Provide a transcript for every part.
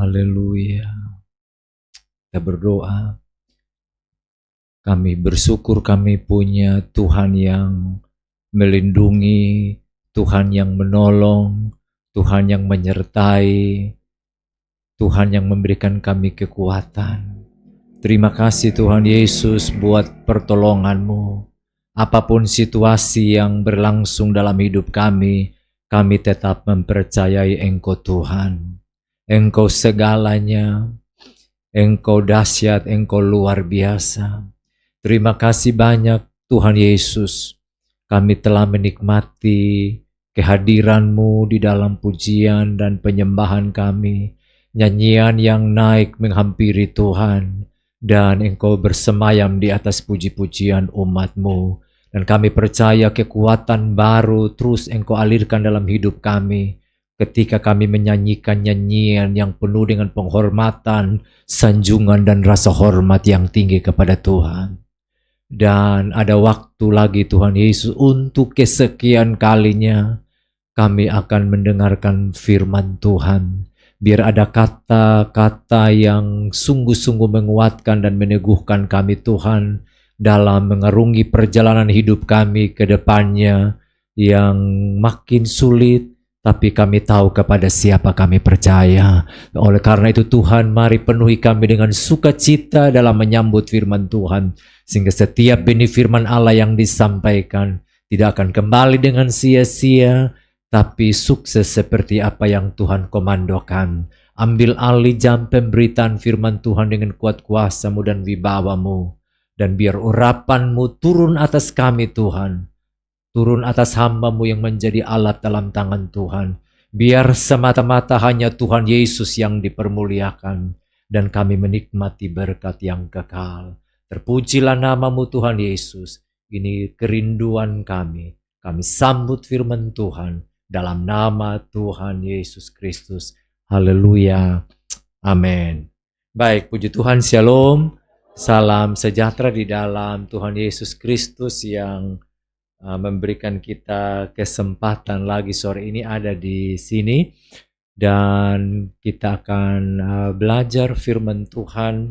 Haleluya. Kita berdoa. Kami bersyukur kami punya Tuhan yang melindungi, Tuhan yang menolong, Tuhan yang menyertai, Tuhan yang memberikan kami kekuatan. Terima kasih Tuhan Yesus buat pertolongan-Mu. Apapun situasi yang berlangsung dalam hidup kami tetap mempercayai Engkau Tuhan. Engkau segalanya, Engkau dahsyat, Engkau luar biasa. Terima kasih banyak Tuhan Yesus. Kami telah menikmati kehadiran-Mu di dalam pujian dan penyembahan kami. Nyanyian yang naik menghampiri Tuhan. Dan Engkau bersemayam di atas puji-pujian umat-Mu. Dan kami percaya kekuatan baru terus Engkau alirkan dalam hidup kami. Ketika kami menyanyikan nyanyian yang penuh dengan penghormatan, sanjungan dan rasa hormat yang tinggi kepada Tuhan. Dan ada waktu lagi Tuhan Yesus untuk kesekian kalinya kami akan mendengarkan firman Tuhan. Biar ada kata-kata yang sungguh-sungguh menguatkan dan meneguhkan kami Tuhan dalam mengarungi perjalanan hidup kami ke depannya yang makin sulit. Tapi kami tahu kepada siapa kami percaya. Oleh karena itu Tuhan, mari penuhi kami dengan sukacita dalam menyambut firman Tuhan. Sehingga setiap benih firman Allah yang disampaikan tidak akan kembali dengan sia-sia, tapi sukses seperti apa yang Tuhan komandokan. Ambil alih jam pemberitaan firman Tuhan dengan kuat kuasa-Mu dan wibawa-Mu. Dan biar urapan-Mu turun atas kami Tuhan. Turun atas hamba-Mu yang menjadi alat dalam tangan Tuhan. Biar semata-mata hanya Tuhan Yesus yang dipermuliakan. Dan kami menikmati berkat yang kekal. Terpujilah nama-Mu Tuhan Yesus. Ini kerinduan kami. Kami sambut firman Tuhan. Dalam nama Tuhan Yesus Kristus. Haleluya. Amin. Baik, puji Tuhan, shalom. Salam sejahtera di dalam Tuhan Yesus Kristus yang memberikan kita kesempatan lagi sore ini ada di sini. Dan kita akan belajar firman Tuhan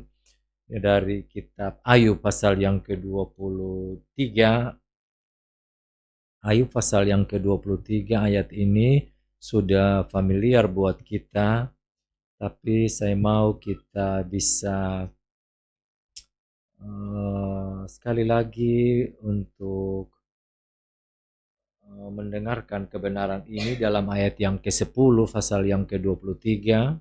dari kitab Ayub pasal yang ke-23. Ayub pasal yang ke-23 ayat ini sudah familiar buat kita. Tapi saya mau kita bisa sekali lagi untuk mendengarkan kebenaran ini dalam ayat yang ke-10 pasal yang ke-23.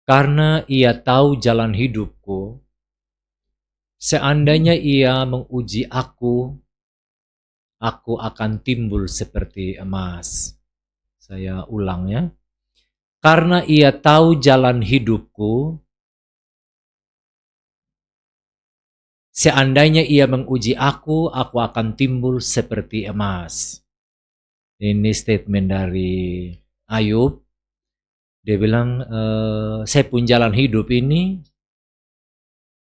Karena ia tahu jalan hidupku, seandainya ia menguji aku akan timbul seperti emas. Saya ulang ya. Karena ia tahu jalan hidupku, seandainya ia menguji aku akan timbul seperti emas. Ini statement dari Ayub. Dia bilang, saya pun jalan hidup ini,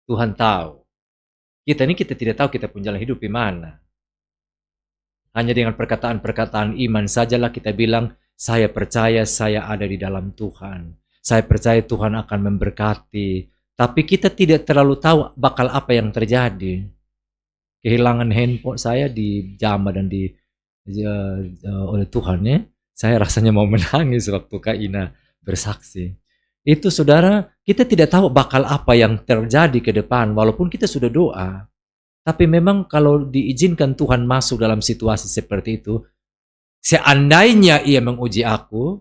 Tuhan tahu. Kita tidak tahu kita pun jalan hidup di mana. Hanya dengan perkataan-perkataan iman sajalah kita bilang, saya percaya saya ada di dalam Tuhan. Saya percaya Tuhan akan memberkati. Tapi kita tidak terlalu tahu bakal apa yang terjadi. Kehilangan handphone saya dijamah dan oleh Tuhan ya. Saya rasanya mau menangis waktu Kak Ina bersaksi. Itu saudara, kita tidak tahu bakal apa yang terjadi ke depan walaupun kita sudah doa. Tapi memang kalau diizinkan Tuhan masuk dalam situasi seperti itu, seandainya ia menguji aku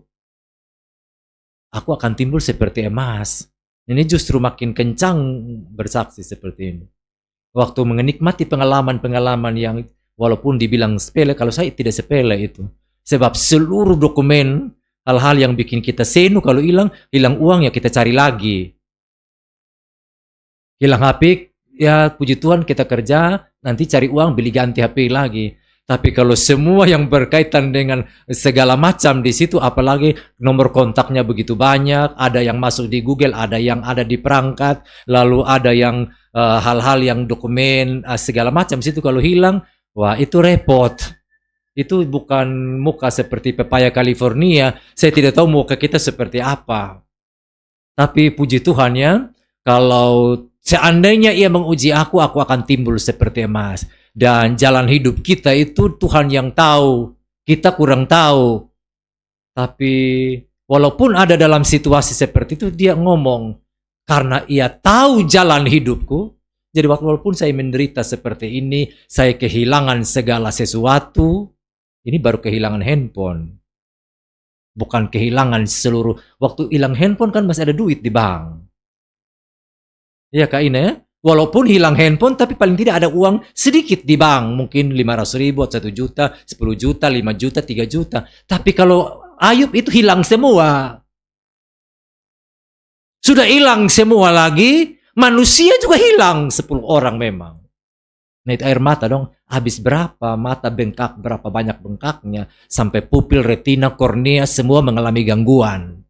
akan timbul seperti emas. Ini justru makin kencang bersaksi seperti ini. Waktu menikmati pengalaman-pengalaman yang walaupun dibilang sepele, kalau saya tidak sepele itu. Sebab seluruh dokumen, hal-hal yang bikin kita senu kalau hilang uang ya kita cari lagi. Hilang HP, ya puji Tuhan kita kerja, nanti cari uang beli ganti HP lagi. Tapi kalau semua yang berkaitan dengan segala macam di situ, apalagi nomor kontaknya begitu banyak, ada yang masuk di Google, ada yang ada di perangkat, lalu ada yang hal-hal yang dokumen segala macam situ kalau hilang, wah itu repot. Itu bukan muka seperti pepaya California. Saya tidak tahu muka kita seperti apa. Tapi puji Tuhan ya, kalau seandainya ia menguji aku akan timbul seperti emas. Dan jalan hidup kita itu Tuhan yang tahu, kita kurang tahu. Tapi walaupun ada dalam situasi seperti itu, dia ngomong, karena ia tahu jalan hidupku, jadi walaupun saya menderita seperti ini, saya kehilangan segala sesuatu, ini baru kehilangan handphone. Bukan kehilangan seluruh. Waktu hilang handphone kan masih ada duit di bank. Iya Kak Ina ya? Walaupun hilang handphone, tapi paling tidak ada uang sedikit di bank. Mungkin 500.000, 1 juta, 10 juta, 5 juta, 3 juta. Tapi kalau Ayub itu hilang semua. Sudah hilang semua lagi, manusia juga hilang 10 orang memang. Nah itu air mata dong, habis berapa, mata bengkak, berapa banyak bengkaknya, sampai pupil, retina, kornea, semua mengalami gangguan.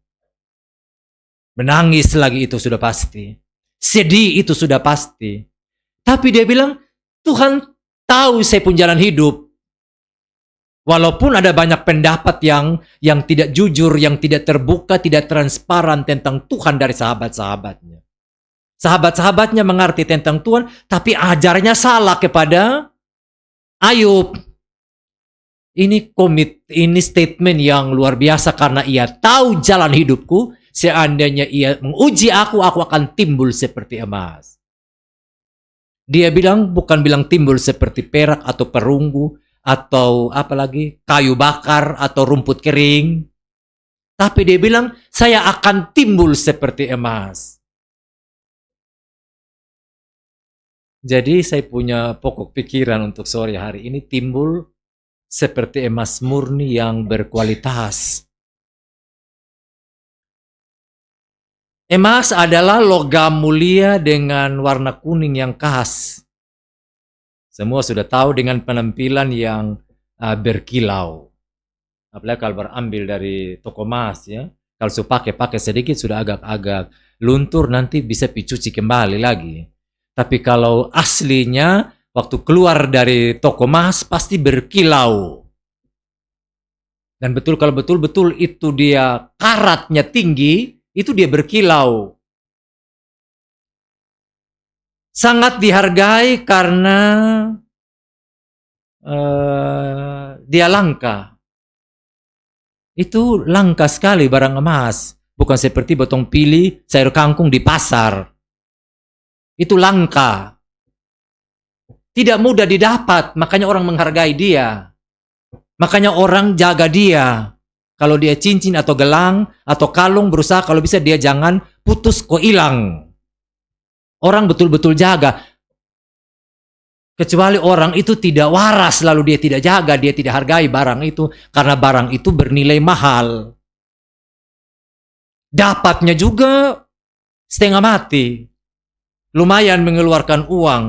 Menangis lagi itu sudah pasti. Sedih itu sudah pasti. Tapi dia bilang, Tuhan tahu saya pun jalan hidup. Walaupun ada banyak pendapat yang tidak jujur, yang tidak terbuka, tidak transparan tentang Tuhan dari sahabat-sahabatnya. Sahabat-sahabatnya mengerti tentang Tuhan, tapi ajarnya salah kepada Ayub. Ini statement yang luar biasa karena ia tahu jalan hidupku, seandainya ia menguji aku akan timbul seperti emas. Dia bukan bilang timbul seperti perak atau perunggu, atau apalagi kayu bakar atau rumput kering. Tapi dia bilang, saya akan timbul seperti emas. Jadi saya punya pokok pikiran untuk sore hari ini, timbul seperti emas murni yang berkualitas. Emas adalah logam mulia dengan warna kuning yang khas. Semua sudah tahu dengan penampilan yang berkilau. Apalagi kalau berambil dari toko emas ya. Kalau pakai sedikit sudah agak-agak luntur, nanti bisa dicuci kembali lagi. Tapi kalau aslinya waktu keluar dari toko emas pasti berkilau. Dan kalau betul-betul itu dia karatnya tinggi, itu dia berkilau. Sangat dihargai karena dia langka. Itu langka sekali barang emas. Bukan seperti botong pili, sayur kangkung di pasar. Itu langka. Tidak mudah didapat, makanya orang menghargai dia. Makanya orang jaga dia. Kalau dia cincin atau gelang atau kalung, berusaha kalau bisa dia jangan putus kok hilang. Orang betul-betul jaga. Kecuali orang itu tidak waras, lalu dia tidak jaga, dia tidak hargai barang itu. Karena barang itu bernilai mahal. Dapatnya juga setengah mati. Lumayan mengeluarkan uang.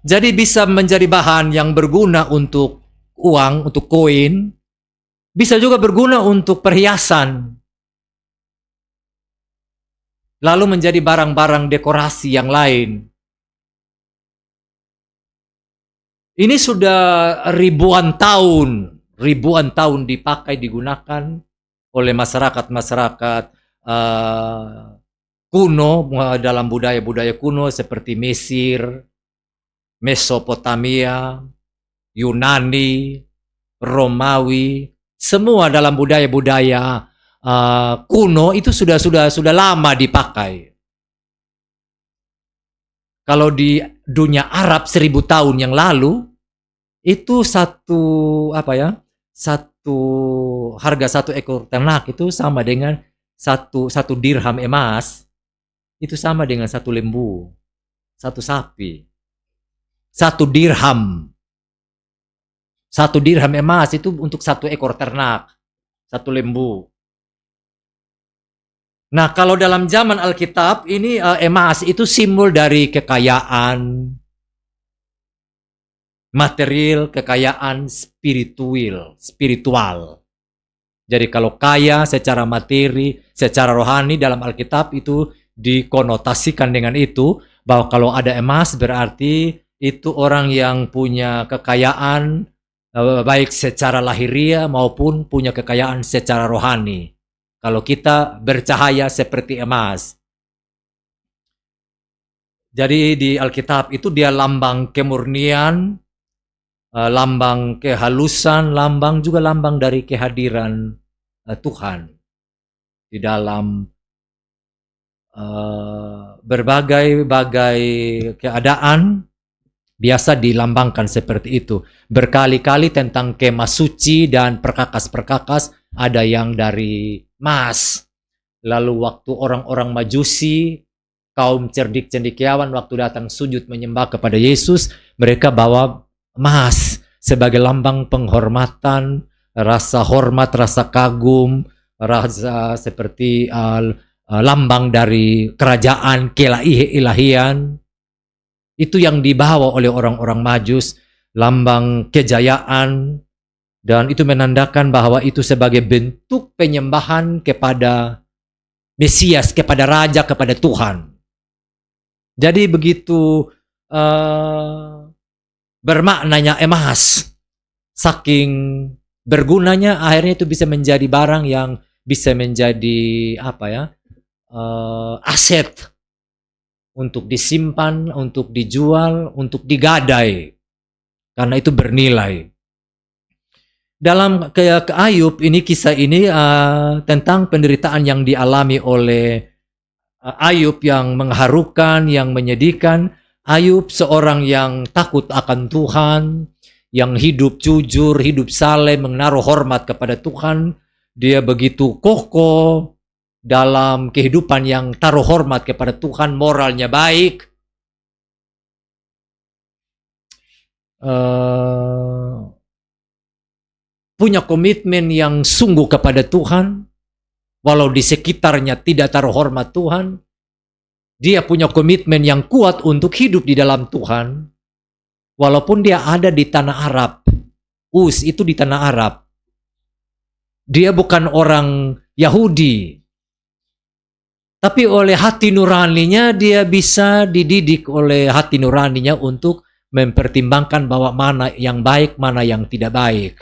Jadi bisa menjadi bahan yang berguna untuk uang, untuk koin. Bisa juga berguna untuk perhiasan. Lalu menjadi barang-barang dekorasi yang lain. Ini sudah ribuan tahun dipakai, digunakan oleh masyarakat-masyarakat kuno dalam budaya-budaya kuno seperti Mesir, Mesopotamia, Yunani, Romawi, semua dalam budaya-budaya kuno itu sudah lama dipakai. Kalau di dunia Arab 1000 tahun yang lalu itu harga satu ekor ternak itu sama dengan satu dirham emas, itu sama dengan 1 lembu, 1 sapi. 1 dirham emas itu untuk 1 ekor ternak, 1 lembu. Nah, kalau dalam zaman Alkitab ini emas itu simbol dari kekayaan material, kekayaan spiritual. Jadi kalau kaya secara materi, secara rohani dalam Alkitab itu dikonotasikan dengan itu, bahwa kalau ada emas berarti itu orang yang punya kekayaan baik secara lahiriah maupun punya kekayaan secara rohani. Kalau kita bercahaya seperti emas. Jadi di Alkitab itu dia lambang kemurnian, lambang kehalusan, juga lambang dari kehadiran Tuhan di dalam berbagai keadaan. Biasa dilambangkan seperti itu. Berkali-kali tentang kemah suci dan perkakas-perkakas ada yang dari emas. Lalu waktu orang-orang Majusi, kaum cendekiawan waktu datang sujud menyembah kepada Yesus, mereka bawa emas sebagai lambang penghormatan, rasa hormat, rasa kagum, rasa seperti lambang dari kerajaan keilahian. Itu yang dibawa oleh orang-orang Majus, lambang kejayaan, dan itu menandakan bahwa itu sebagai bentuk penyembahan kepada Mesias, kepada Raja, kepada Tuhan. Jadi begitu bermaknanya emas, saking bergunanya akhirnya itu bisa menjadi barang yang bisa menjadi aset untuk disimpan, untuk dijual, untuk digadai. Karena itu bernilai. Dalam ke Ayub ini, kisah ini tentang penderitaan yang dialami oleh Ayub yang mengharukan, yang menyedihkan. Ayub seorang yang takut akan Tuhan, yang hidup jujur, hidup saleh, menaruh hormat kepada Tuhan. Dia begitu kokoh dalam kehidupan yang taruh hormat kepada Tuhan, moralnya baik. Punya komitmen yang sungguh kepada Tuhan, walau di sekitarnya tidak taruh hormat Tuhan. Dia punya komitmen yang kuat untuk hidup di dalam Tuhan, walaupun dia ada di tanah Arab. Uz itu di tanah Arab. Dia bukan orang Yahudi, tapi oleh hati nuraninya dia bisa dididik oleh hati nuraninya untuk mempertimbangkan bahwa mana yang baik, mana yang tidak baik.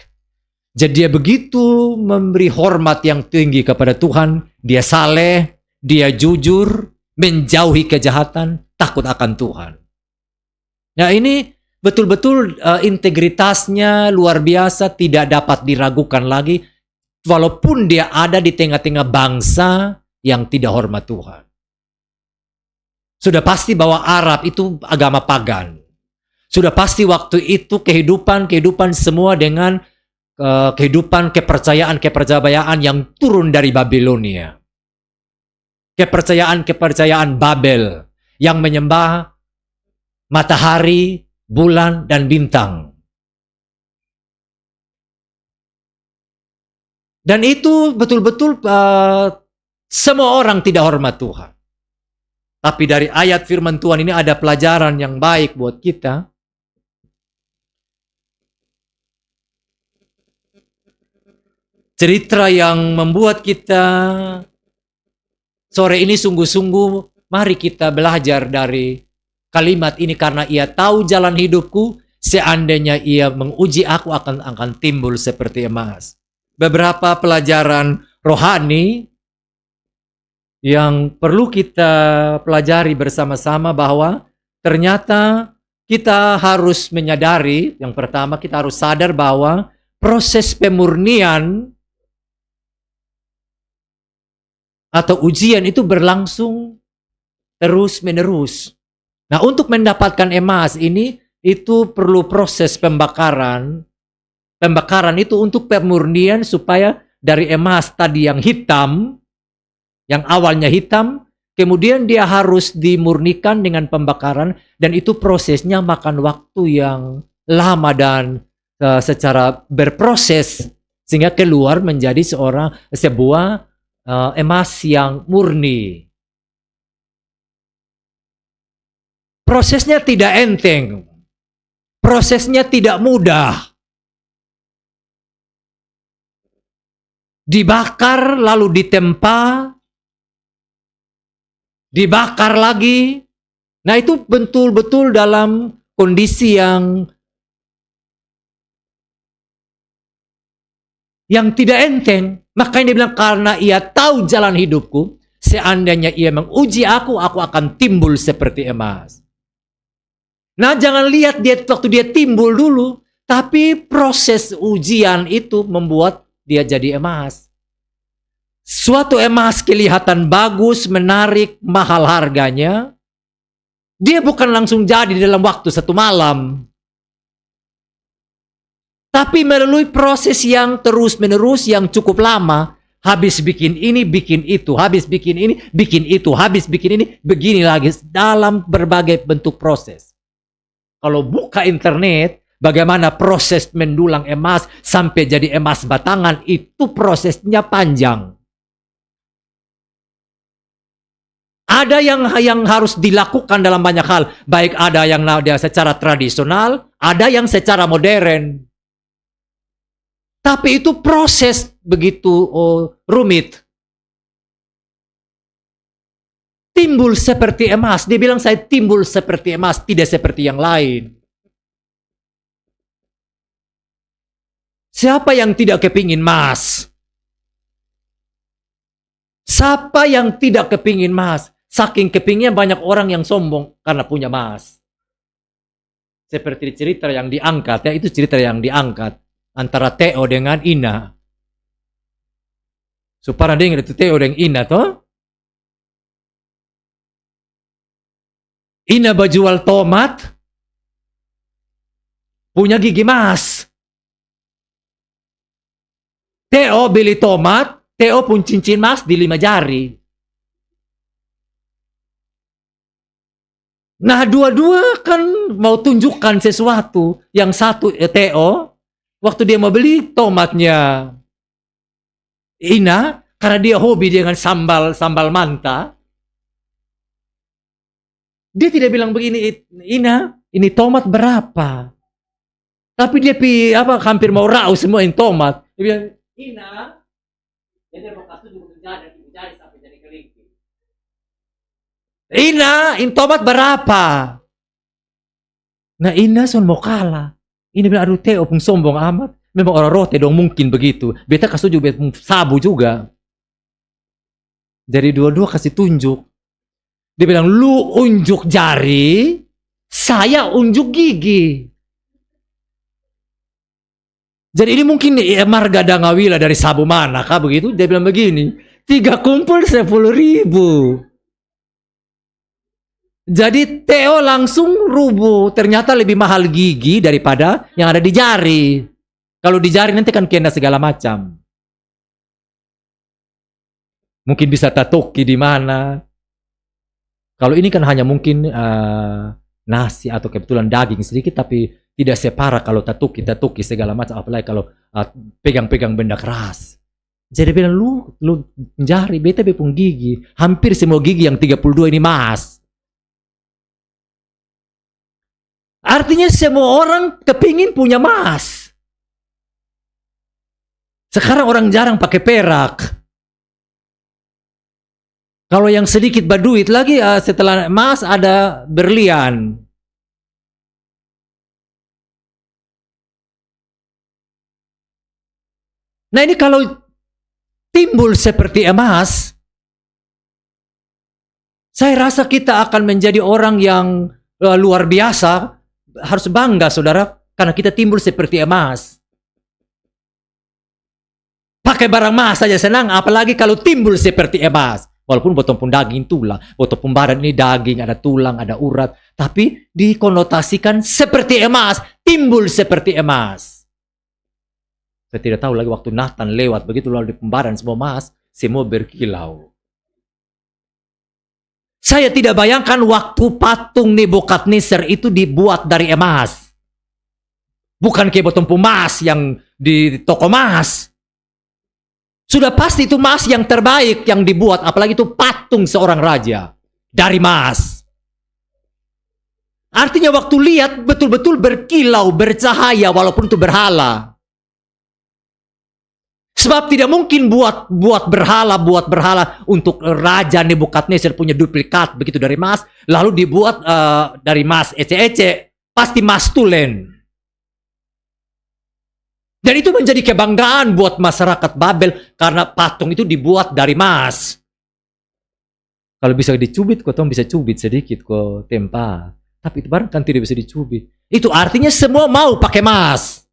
Jadi dia begitu memberi hormat yang tinggi kepada Tuhan, dia saleh, dia jujur, menjauhi kejahatan, takut akan Tuhan. Nah ini betul-betul integritasnya luar biasa, tidak dapat diragukan lagi, walaupun dia ada di tengah-tengah bangsa yang tidak hormat Tuhan. Sudah pasti bahwa Arab itu agama pagan. Sudah pasti waktu itu kehidupan semua dengan kehidupan kepercayaan yang turun dari Babilonia. Kepercayaan Babel yang menyembah matahari, bulan, dan bintang. Dan itu betul-betul semua orang tidak hormat Tuhan. Tapi dari ayat firman Tuhan ini ada pelajaran yang baik buat kita. Cerita yang membuat kita sore ini sungguh-sungguh, mari kita belajar dari kalimat ini, karena ia tahu jalan hidupku, seandainya ia menguji aku akan timbul seperti emas. Beberapa pelajaran rohani yang perlu kita pelajari bersama-sama, bahwa ternyata kita harus menyadari, yang pertama kita harus sadar bahwa proses pemurnian atau ujian itu berlangsung terus-menerus. Nah, untuk mendapatkan emas ini, itu perlu proses pembakaran. Pembakaran itu untuk pemurnian supaya dari emas tadi yang hitam, yang awalnya hitam, kemudian dia harus dimurnikan dengan pembakaran, dan itu prosesnya makan waktu yang lama dan secara berproses, sehingga keluar menjadi sebuah emas yang murni. Prosesnya tidak enteng. Prosesnya tidak mudah. Dibakar lalu ditempa, dibakar lagi. Nah itu betul-betul dalam kondisi yang tidak enteng. Makanya dia bilang, karena ia tahu jalan hidupku, seandainya ia menguji aku akan timbul seperti emas. Nah jangan lihat dia waktu dia timbul dulu, tapi proses ujian itu membuat dia jadi emas. Suatu emas kelihatan bagus, menarik, mahal harganya. Dia bukan langsung jadi dalam waktu 1 malam. Tapi melalui proses yang terus-menerus yang cukup lama, habis bikin ini, bikin itu, habis bikin ini, bikin itu, habis bikin ini, begini lagi, dalam berbagai bentuk proses. Kalau buka internet, bagaimana proses mendulang emas sampai jadi emas batangan, itu prosesnya panjang. Ada yang harus dilakukan dalam banyak hal, baik ada yang secara tradisional, ada yang secara modern. Tapi itu proses begitu rumit. Timbul seperti emas. Dia bilang saya timbul seperti emas, tidak seperti yang lain. Siapa yang tidak kepingin emas? Siapa yang tidak kepingin emas? Saking kepingnya banyak orang yang sombong karena punya emas. Seperti cerita yang diangkat, ya itu cerita yang diangkat. Antara Theo dengan Ina. So, pernah dengar itu Theo dengan Ina toh? Ina berjual tomat, punya gigi emas. Theo beli tomat, Theo pun cincin emas di 5 jari. Nah, dua-dua kan mau tunjukkan sesuatu. Yang satu Theo, waktu dia mau beli tomatnya Ina, karena dia hobi dengan sambal manta, dia tidak bilang begini, Ina, ini tomat berapa? Tapi dia hampir mau raus semua ini tomat. Dia bilang, Ina, dia mau kasih dulu jari sampai jadi kelingking. Ina, ini tomat berapa? Nah, Ina mau kalah. Ini bilang, aduh Theo pun sombong amat. Memang orang rote dong mungkin begitu. Beta kasih juga sabu juga. Jadi dua-dua kasih tunjuk. Dia bilang, lu unjuk jari, saya unjuk gigi. Jadi ini mungkin marga dangawila dari sabu mana kah begitu? Dia bilang begini, 3 kumpul 10.000. Jadi Theo langsung rubuh. Ternyata lebih mahal gigi daripada yang ada di jari. Kalau di jari nanti kan kena segala macam. Mungkin bisa tatoki di mana. Kalau ini kan hanya mungkin nasi atau kebetulan daging sedikit, tapi tidak separah kalau tatoki segala macam. Apalagi kalau pegang-pegang benda keras. Jadi bilang lu jari, beta bepung gigi. Hampir semua gigi yang 32 ini emas. Artinya semua orang kepingin punya emas. Sekarang orang jarang pakai perak. Kalau yang sedikit berduit lagi, setelah emas ada berlian. Nah ini kalau timbul seperti emas, saya rasa kita akan menjadi orang yang luar biasa. Harus bangga saudara, karena kita timbul seperti emas. Pakai barang emas saja senang, apalagi kalau timbul seperti emas. Walaupun botol pun daging tulang, botol pun badan ini daging, ada tulang, ada urat, tapi dikonotasikan seperti emas, timbul seperti emas. Saya tidak tahu lagi waktu Nathan lewat begitu lalu di pembaran semua emas, semua berkilau. Saya tidak bayangkan waktu patung Nebukadnezar itu dibuat dari emas. Bukan kayak botol emas yang di toko emas. Sudah pasti itu emas yang terbaik yang dibuat, apalagi itu patung seorang raja dari emas. Artinya waktu lihat betul-betul berkilau, bercahaya walaupun itu berhala. Sebab tidak mungkin buat berhala untuk Raja Nebukadnezar punya duplikat begitu dari emas, lalu dibuat dari emas ece-ece, pasti emas tulen. Dan itu menjadi kebanggaan buat masyarakat Babel karena patung itu dibuat dari emas. Kalau bisa dicubit, kau bisa cubit sedikit kau tempa. Tapi itu barang kan tidak bisa dicubit. Itu artinya semua mau pakai emas.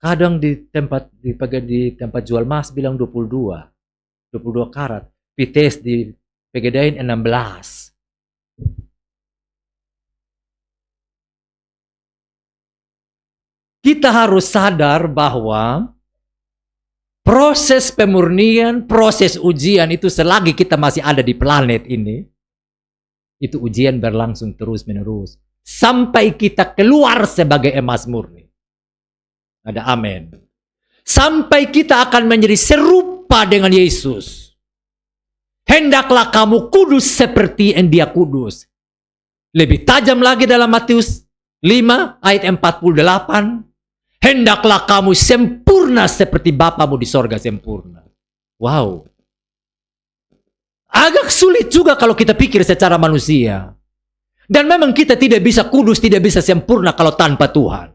Kadang di tempat jual emas bilang 22 karat. PTS di Pegadaian 16. Kita harus sadar bahwa proses pemurnian, proses ujian itu selagi kita masih ada di planet ini, itu ujian berlangsung terus-menerus. Sampai kita keluar sebagai emas murni. Ada amin. Sampai kita akan menjadi serupa dengan Yesus. Hendaklah kamu kudus seperti yang Dia kudus. Lebih tajam lagi dalam Matius 5 ayat 48. Hendaklah kamu sempurna seperti Bapamu di sorga sempurna. Wow. Agak sulit juga kalau kita pikir secara manusia. Dan memang kita tidak bisa kudus, tidak bisa sempurna kalau tanpa Tuhan.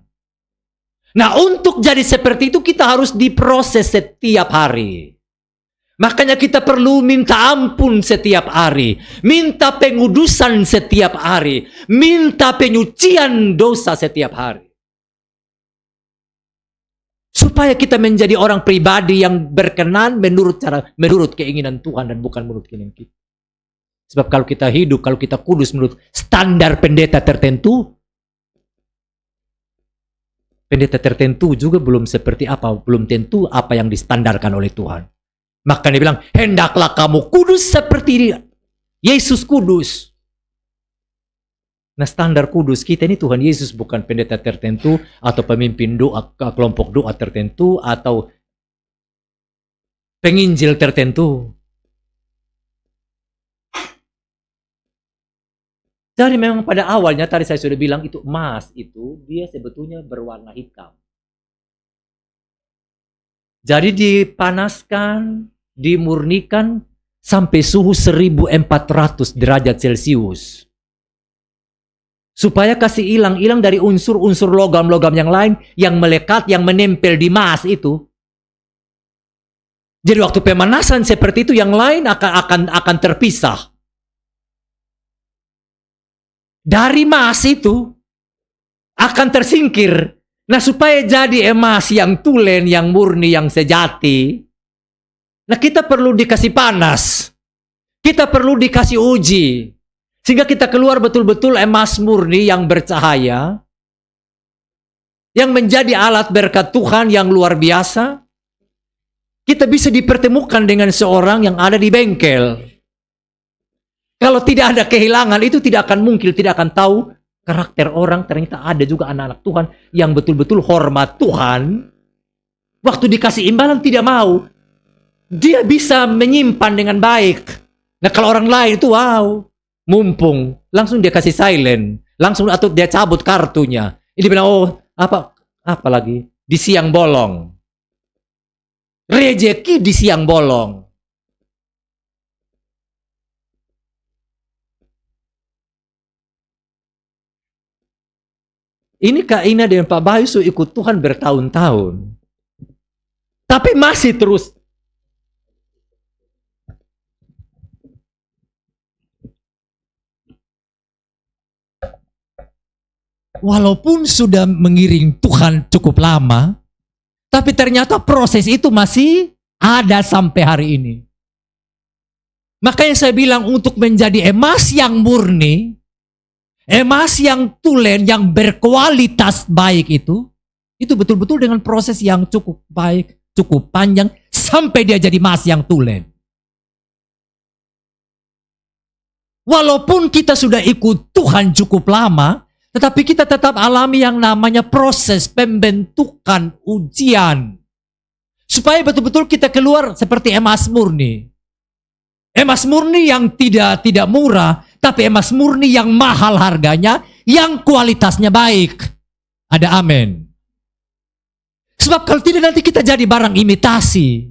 Nah, untuk jadi seperti itu kita harus diproses setiap hari. Makanya kita perlu minta ampun setiap hari. Minta pengudusan setiap hari. Minta penyucian dosa setiap hari. Supaya kita menjadi orang pribadi yang berkenan menurut keinginan Tuhan dan bukan menurut keinginan kita. Sebab kalau kita hidup, kalau kita kudus menurut standar pendeta tertentu juga belum seperti apa, belum tentu apa yang distandarkan oleh Tuhan. Maka dia bilang, hendaklah kamu kudus seperti Yesus kudus. Nah, standar kudus kita ini Tuhan Yesus, bukan pendeta tertentu atau pemimpin doa, kelompok doa tertentu atau penginjil tertentu. Jadi memang pada awalnya tadi saya sudah bilang itu emas itu dia sebetulnya berwarna hitam. Jadi dipanaskan, dimurnikan sampai suhu 1400 derajat Celcius. Supaya kasih hilang dari unsur-unsur logam-logam yang lain yang melekat, yang menempel di emas itu. Jadi waktu pemanasan seperti itu yang lain akan terpisah. Dari emas itu akan tersingkir. Nah, supaya jadi emas yang tulen, yang murni, yang sejati, nah kita perlu dikasih panas. Kita perlu dikasih uji. Sehingga kita keluar betul-betul emas murni yang bercahaya, yang menjadi alat berkat Tuhan yang luar biasa. Kita bisa dipertemukan dengan seorang yang ada di bengkel. Kalau tidak ada kehilangan, itu tidak akan mungkin, tidak akan tahu karakter orang. Ternyata ada juga anak-anak Tuhan yang betul-betul hormat Tuhan. Waktu dikasih imbalan tidak mau. Dia bisa menyimpan dengan baik. Nah, kalau orang lain itu wow, mumpung, langsung dia kasih silent. Langsung atau dia cabut kartunya. Ini bilang, oh, apa lagi? Di siang bolong. Rezeki di siang bolong. Ini Kak Ina dan Pak Bayu sudah ikut Tuhan bertahun-tahun. Tapi masih terus. Walaupun sudah mengiring Tuhan cukup lama, tapi ternyata proses itu masih ada sampai hari ini. Makanya saya bilang untuk menjadi emas yang murni, emas yang tulen, yang berkualitas baik itu betul-betul dengan proses yang cukup baik, cukup panjang, sampai dia jadi emas yang tulen. Walaupun kita sudah ikut Tuhan cukup lama, tetapi kita tetap alami yang namanya proses pembentukan ujian. Supaya betul-betul kita keluar seperti emas murni. Emas murni yang tidak murah, tapi emas murni yang mahal harganya, yang kualitasnya baik. Ada amin. Sebab kalau tidak nanti kita jadi barang imitasi.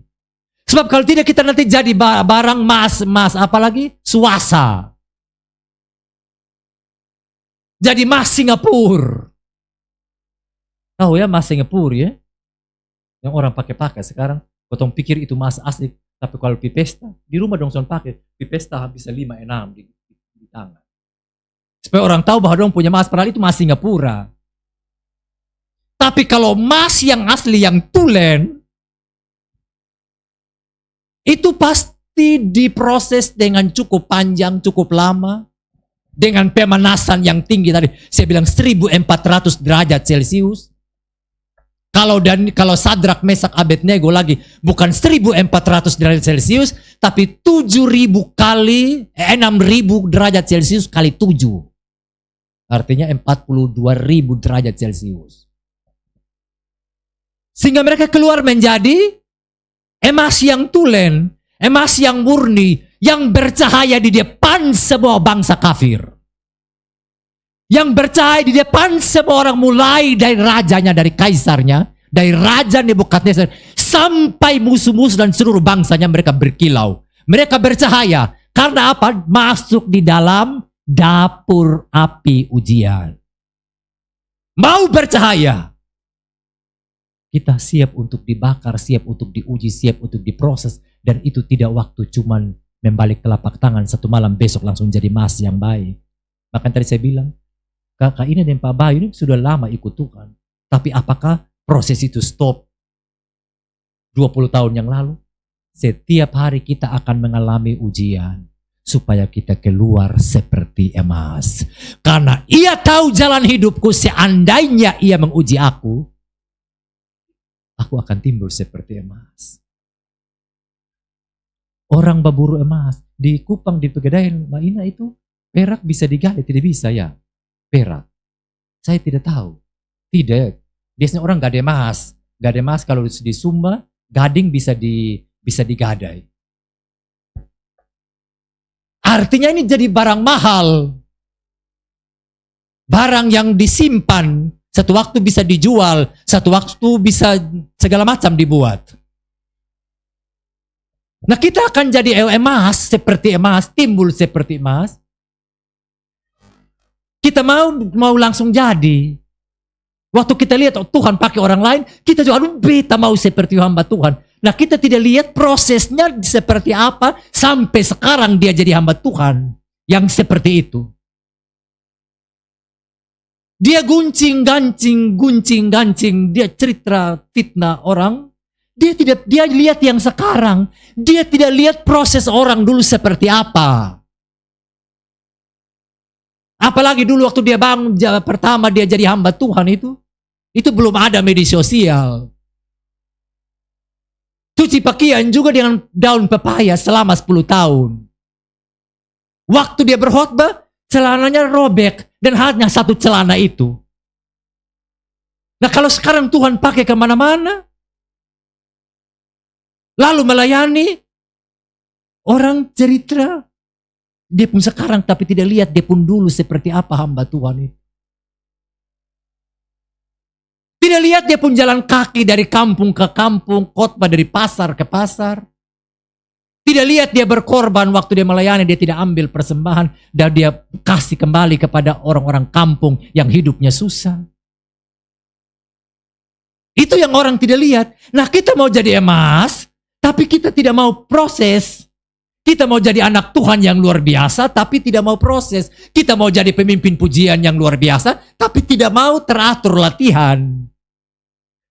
Sebab kalau tidak kita nanti jadi barang mas apalagi swasta. Jadi mas Singapura. Tahu ya mas Singapura ya? Yang orang pakai sekarang. Potong pikir itu mas asli. Tapi kalau di pesta, di rumah dong son pakai. Di pesta bisa 5-6 di tangan. Supaya orang tahu bahwa dong punya mas. Padahal itu mas Singapura. Tapi kalau mas yang asli, yang tulen, itu pasti diproses dengan cukup panjang, cukup lama. Dengan pemanasan yang tinggi tadi. Saya bilang 1400 derajat Celcius. Kalau Sadrak, Mesak, Abednego lagi. Bukan 1400 derajat Celcius. Tapi 7000 kali, 6000 derajat Celcius kali 7. Artinya 42.000 derajat Celcius. Sehingga mereka keluar menjadi emas yang tulen, emas yang murni, yang bercahaya di depan semua bangsa kafir. Yang bercahaya di depan semua orang, mulai dari rajanya, dari kaisarnya, dari Raja Nebukadnezar, sampai musuh-musuh dan seluruh bangsanya, mereka berkilau. Mereka bercahaya. Karena apa? Masuk di dalam dapur api ujian. Mau bercahaya. Kita siap untuk dibakar, siap untuk diuji, siap untuk diproses. Dan itu tidak waktu cuman membalik telapak tangan satu malam, besok langsung jadi emas yang baik. Bahkan tadi saya bilang, kakak ini dan Pak Bayu ini sudah lama ikut Tuhan. Tapi apakah proses itu stop 20 tahun yang lalu? Setiap hari kita akan mengalami ujian. Supaya kita keluar seperti emas. Karena ia tahu jalan hidupku, seandainya ia menguji aku akan timbul seperti emas. Orang berburu emas. Di Kupang, di Pegadaian, Maina itu, perak bisa digali, tidak bisa ya? Perak. Saya tidak tahu. Tidak. Biasanya orang gak ada emas. Gak ada emas kalau di Sumba, gading bisa digadai. Artinya ini jadi barang mahal. Barang yang disimpan. Satu waktu bisa dijual. Satu waktu bisa segala macam dibuat. Nah kita akan jadi emas, seperti emas, timbul seperti emas. Kita mau langsung jadi. Waktu kita lihat Tuhan pakai orang lain, kita juga beta mau seperti hamba Tuhan. Nah kita tidak lihat prosesnya seperti apa sampai sekarang dia jadi hamba Tuhan yang seperti itu. Dia guncing-gancing, dia cerita fitnah orang. Dia lihat yang sekarang. Dia tidak lihat proses orang dulu seperti apa. Apalagi dulu waktu dia bangun pertama dia jadi hamba Tuhan itu belum ada media sosial. Cuci pakaian juga dengan daun pepaya selama 10 tahun. Waktu dia berkhotbah, celananya robek dan hanya satu celana itu. Nah kalau sekarang Tuhan pakai kemana-mana, lalu melayani orang cerita, dia pun sekarang tapi tidak lihat dia pun dulu seperti apa hamba Tuhan itu. Tidak lihat dia pun jalan kaki dari kampung ke kampung, khotbah dari pasar ke pasar. Tidak lihat dia berkorban waktu dia melayani, dia tidak ambil persembahan dan dia kasih kembali kepada orang-orang kampung yang hidupnya susah. Itu yang orang tidak lihat. Nah kita mau jadi emas, tapi kita tidak mau proses. Kita mau jadi anak Tuhan yang luar biasa, tapi tidak mau proses. Kita mau jadi pemimpin pujian yang luar biasa, tapi tidak mau teratur latihan.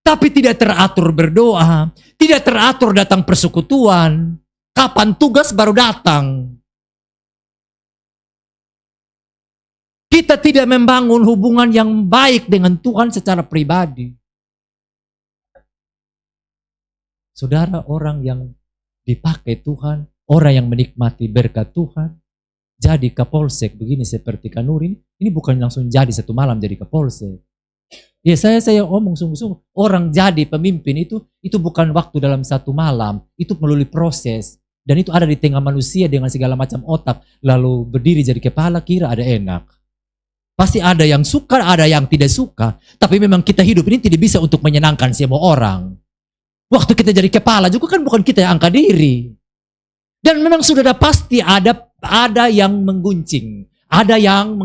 Tapi tidak teratur berdoa, tidak teratur datang persekutuan. Kapan tugas baru datang. Kita tidak membangun hubungan yang baik dengan Tuhan secara pribadi. Saudara, orang yang dipakai Tuhan, orang yang menikmati berkat Tuhan, jadi kapolsek begini seperti Kanurin, ini bukan langsung jadi satu malam jadi kapolsek. Ya saya omong sungguh-sungguh, orang jadi pemimpin itu bukan waktu dalam satu malam, itu melalui proses. Dan itu ada di tengah manusia dengan segala macam otak, lalu berdiri jadi kepala kira ada enak. Pasti ada yang suka, ada yang tidak suka. Tapi memang kita hidup ini tidak bisa untuk menyenangkan semua orang. Waktu kita jadi kepala juga kan bukan kita yang angkat diri. Dan memang sudah pasti ada yang mengguncing. Ada yang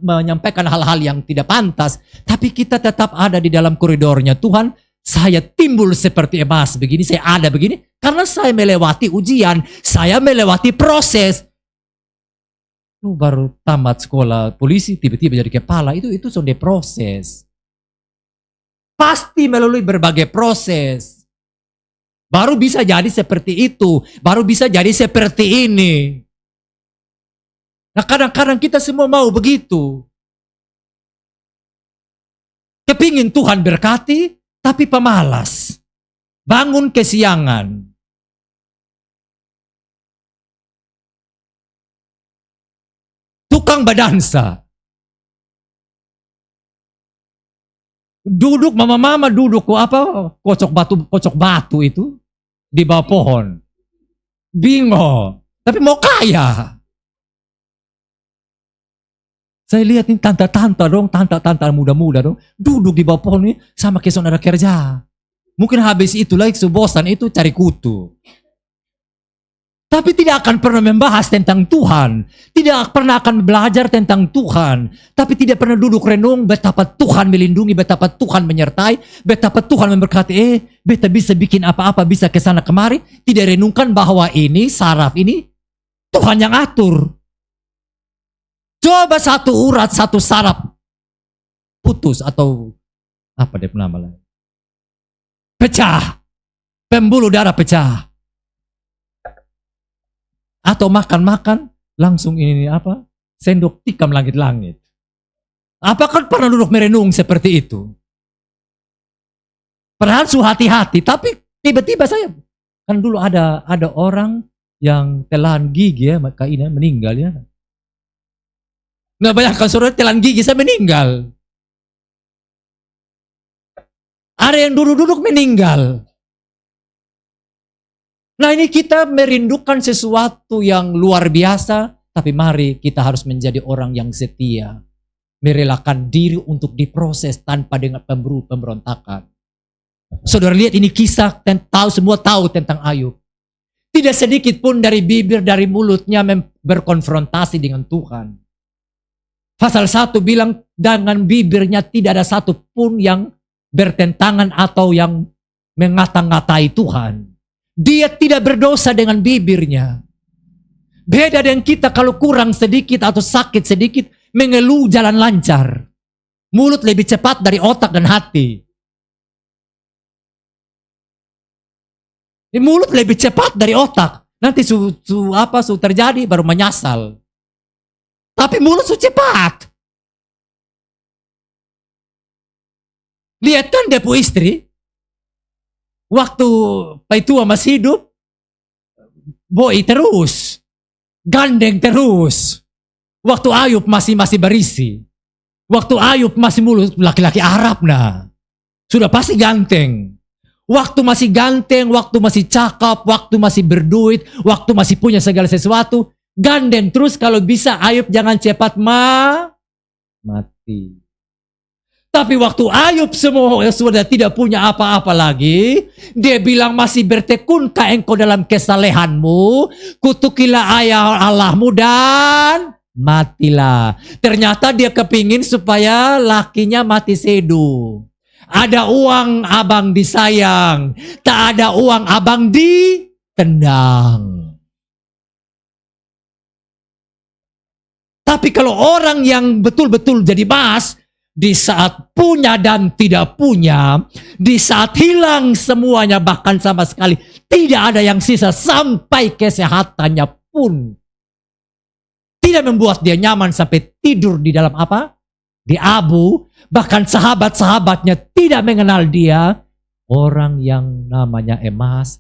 menyampaikan hal-hal yang tidak pantas. Tapi kita tetap ada di dalam koridornya. Tuhan, saya timbul seperti emas begini, saya ada begini. Karena saya melewati ujian, saya melewati proses. Lu baru tamat sekolah polisi, tiba-tiba jadi kepala, itu sudah proses. Pasti melalui berbagai proses. Baru bisa jadi seperti itu, baru bisa jadi seperti ini. Nah kadang-kadang kita semua mau begitu. Kepingin Tuhan berkati, tapi pemalas. Bangun kesiangan. Tukang badansa. Duduk mama-mama duduk kocok batu itu di bawah pohon. Bingo. Tapi mau kaya. Saya lihat ini tante-tante muda-muda dong. Duduk di bawah pohon ini sama kayak saudara kerja. Mungkin habis itu lagi bosan itu cari kutu. Tapi tidak akan pernah membahas tentang Tuhan. Tidak pernah akan belajar tentang Tuhan. Tapi tidak pernah duduk renung betapa Tuhan melindungi, betapa Tuhan menyertai, betapa Tuhan memberkati. Beta bisa bikin apa-apa, bisa kesana kemari. Tidak renungkan bahwa ini, saraf ini, Tuhan yang atur. Coba satu urat, satu saraf putus atau apa dia nama lain. Pecah. Pembuluh darah pecah. Atau makan-makan, langsung ini apa? Sendok tikam langit-langit. Apakah pernah duduk merenung seperti itu? Padahal su hati-hati, tapi tiba-tiba saya, kan dulu ada orang yang telan gigi ya, maka ini meninggal ya. Nggak bayangkan saudara telan gigi saya meninggal. Ada yang duduk-duduk meninggal. Nah ini kita merindukan sesuatu yang luar biasa, tapi mari kita harus menjadi orang yang setia. Merelakan diri untuk diproses tanpa dengan pemberontakan. Saudara lihat ini kisah, semua tahu tentang Ayub. Tidak sedikit pun dari bibir, dari mulutnya berkonfrontasi dengan Tuhan. Pasal 1 bilang, dengan bibirnya tidak ada satu pun yang bertentangan atau yang mengata-ngatai Tuhan. Dia tidak berdosa dengan bibirnya. Beda dengan kita kalau kurang sedikit atau sakit sedikit, mengeluh jalan lancar. Mulut lebih cepat dari otak dan hati. Mulut lebih cepat dari otak. Nanti su terjadi baru menyesal. Tapi mulut su cepat. Lihat kan dia pu istri. Waktu Paitua masih hidup, boi terus, gandeng terus. Waktu Ayub masih berisi, waktu Ayub masih mulut laki-laki Arab nah, sudah pasti ganteng. Waktu masih ganteng, waktu masih cakep, waktu masih berduit, waktu masih punya segala sesuatu, gandeng terus. Kalau bisa Ayub jangan cepat mati. Tapi waktu Ayub semua sudah tidak punya apa-apa lagi, dia bilang masih bertekunkah engkau dalam kesalehanmu, kutukilah ayat Allahmu dan matilah. Ternyata dia kepingin supaya lakinya mati sedu. Ada uang abang disayang, tak ada uang abang ditendang. Tapi kalau orang yang betul-betul jadi mas, di saat punya dan tidak punya, di saat hilang semuanya, bahkan sama sekali tidak ada yang sisa, sampai kesehatannya pun tidak membuat dia nyaman sampai tidur di dalam apa? Di abu. Bahkan sahabat-sahabatnya tidak mengenal dia. Orang yang namanya emas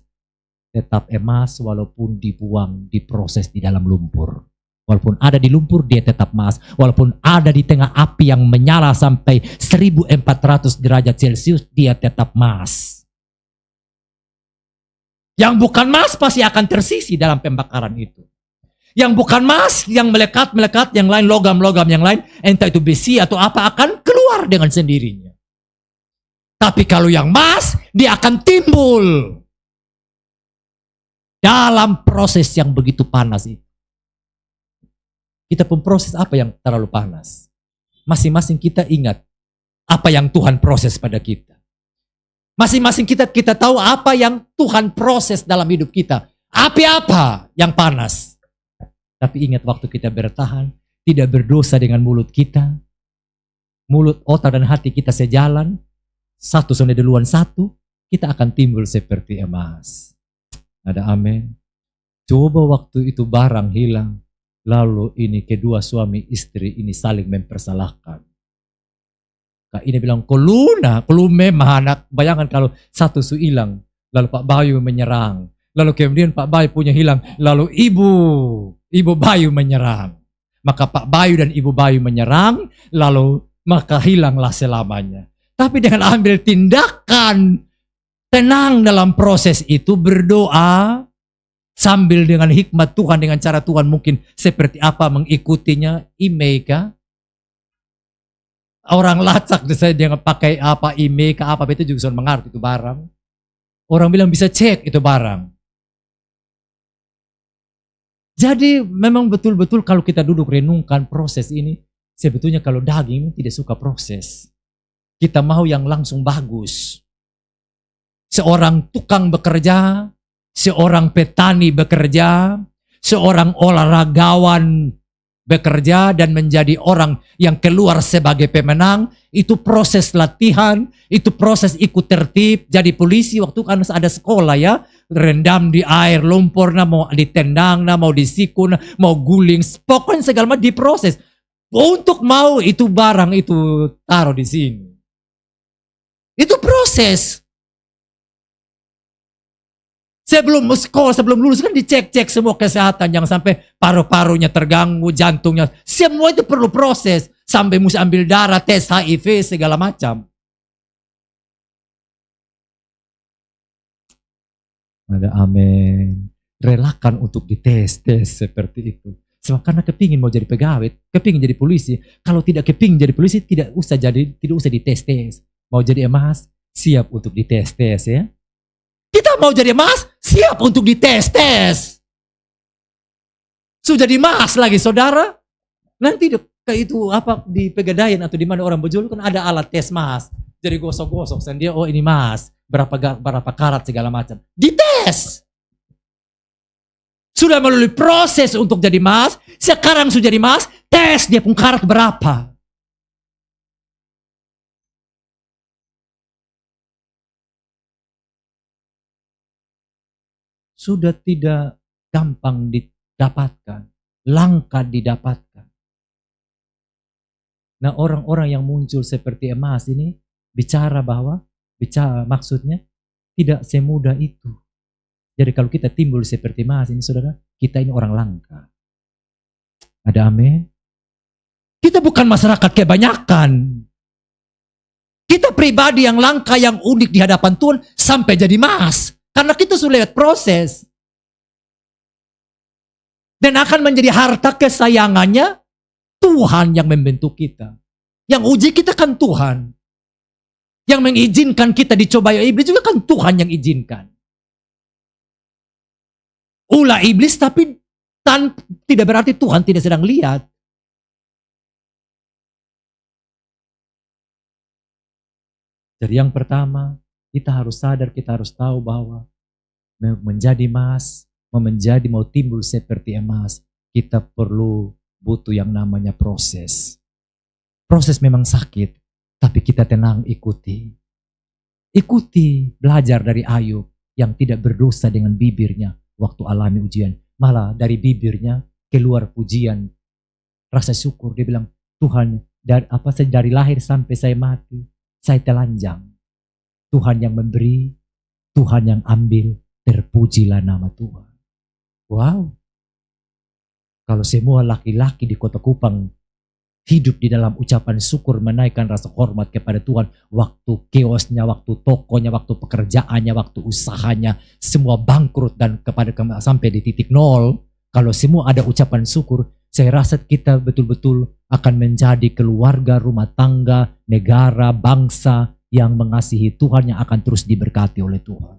tetap emas walaupun dibuang, diproses di dalam lumpur. Walaupun ada di lumpur, dia tetap emas. Walaupun ada di tengah api yang menyala sampai 1400 derajat Celcius, dia tetap emas. Yang bukan emas pasti akan tersisi dalam pembakaran itu. Yang bukan emas, yang melekat-melekat, yang lain, logam-logam yang lain, entah itu besi atau apa, akan keluar dengan sendirinya. Tapi kalau yang emas, dia akan timbul dalam proses yang begitu panas itu. Kita pun proses apa yang terlalu panas? Masing-masing kita ingat apa yang Tuhan proses pada kita. Masing-masing kita tahu apa yang Tuhan proses dalam hidup kita. Api apa yang panas? Tapi ingat waktu kita bertahan, tidak berdosa dengan mulut kita. Mulut, otak dan hati kita sejalan. Satu sampai duluan satu, kita akan timbul seperti emas. Ada amin. Coba waktu itu barang hilang. Lalu ini kedua suami istri ini saling mempersalahkan. Kak ini bilang, koluna, memang anak. Bayangkan kalau satu su hilang, lalu Pak Bayu menyerang. Lalu kemudian Pak Bayu punya hilang, lalu Ibu Bayu menyerang. Maka Pak Bayu dan Ibu Bayu menyerang, lalu maka hilanglah selamanya. Tapi dengan ambil tindakan, tenang dalam proses itu, berdoa, sambil dengan hikmat Tuhan, dengan cara Tuhan mungkin seperti apa mengikutinya, imeka. Orang lacak saya dengan pakai apa, imeka, apa, itu juga sudah mengerti itu barang. Orang bilang bisa cek itu barang. Jadi memang betul-betul kalau kita duduk renungkan proses ini, sebetulnya kalau daging tidak suka proses. Kita mau yang langsung bagus. Seorang tukang bekerja, seorang petani bekerja, seorang olahragawan bekerja dan menjadi orang yang keluar sebagai pemenang, itu proses latihan, itu proses ikut tertib. Jadi polisi waktu kan ada sekolah ya, rendam di air lumpur, mau ditendang, mau disiku, mau guling, pokoknya segala macam diproses. Untuk mau itu barang itu taruh di sini. Itu proses. Sebelum sekolah, sebelum lulus kan dicek-cek semua kesehatan. Jangan sampai paru-parunya terganggu, jantungnya. Semua itu perlu proses. Sampai mesti ambil darah, tes HIV, segala macam. Ada amin. Relakan untuk dites seperti itu. Sebab karena kepingin mau jadi pegawai, kepingin jadi polisi. Kalau tidak kepingin jadi polisi, tidak usah dites. Mau jadi emas, siap untuk dites ya. Kita mau jadi emas, siap untuk dites. Sudah jadi emas lagi saudara. Nanti itu apa di Pegadaian atau di mana orang berjual kan ada alat tes emas. Jadi gosok-gosok sendiri, oh ini emas, berapa karat segala macam. Dites. Sudah melalui proses untuk jadi emas, sekarang sudah jadi emas, tes dia pun karat berapa. Sudah tidak gampang didapatkan, langka didapatkan. Nah orang-orang yang muncul seperti emas ini bicara maksudnya tidak semudah itu. Jadi kalau kita timbul seperti emas ini saudara, kita ini orang langka. Ada amin? Kita bukan masyarakat kebanyakan. Kita pribadi yang langka, yang unik di hadapan Tuhan sampai jadi emas. Karena kita sudah lihat proses. Dan akan menjadi harta kesayangannya Tuhan yang membentuk kita. Yang uji kita kan Tuhan. Yang mengizinkan kita dicobai iblis juga kan Tuhan yang izinkan. Ulah iblis tapi tidak berarti Tuhan tidak sedang lihat. Jadi yang pertama, kita harus sadar, kita harus tahu bahwa menjadi emas, mau timbul seperti emas, kita butuh yang namanya proses. Proses memang sakit, tapi kita tenang ikuti. Ikuti, belajar dari Ayub yang tidak berdosa dengan bibirnya waktu alami ujian. Malah dari bibirnya keluar pujian, rasa syukur. Dia bilang, Tuhan, dari lahir sampai saya mati, saya telanjang. Tuhan yang memberi, Tuhan yang ambil, terpujilah nama Tuhan. Wow. Kalau semua laki-laki di Kota Kupang hidup di dalam ucapan syukur, menaikkan rasa hormat kepada Tuhan, waktu kiosnya, waktu tokonya, waktu pekerjaannya, waktu usahanya, semua bangkrut dan sampai di titik nol, Kalau semua ada ucapan syukur, saya rasa kita betul-betul akan menjadi keluarga, rumah tangga, negara, bangsa yang mengasihi Tuhan, yang akan terus diberkati oleh Tuhan.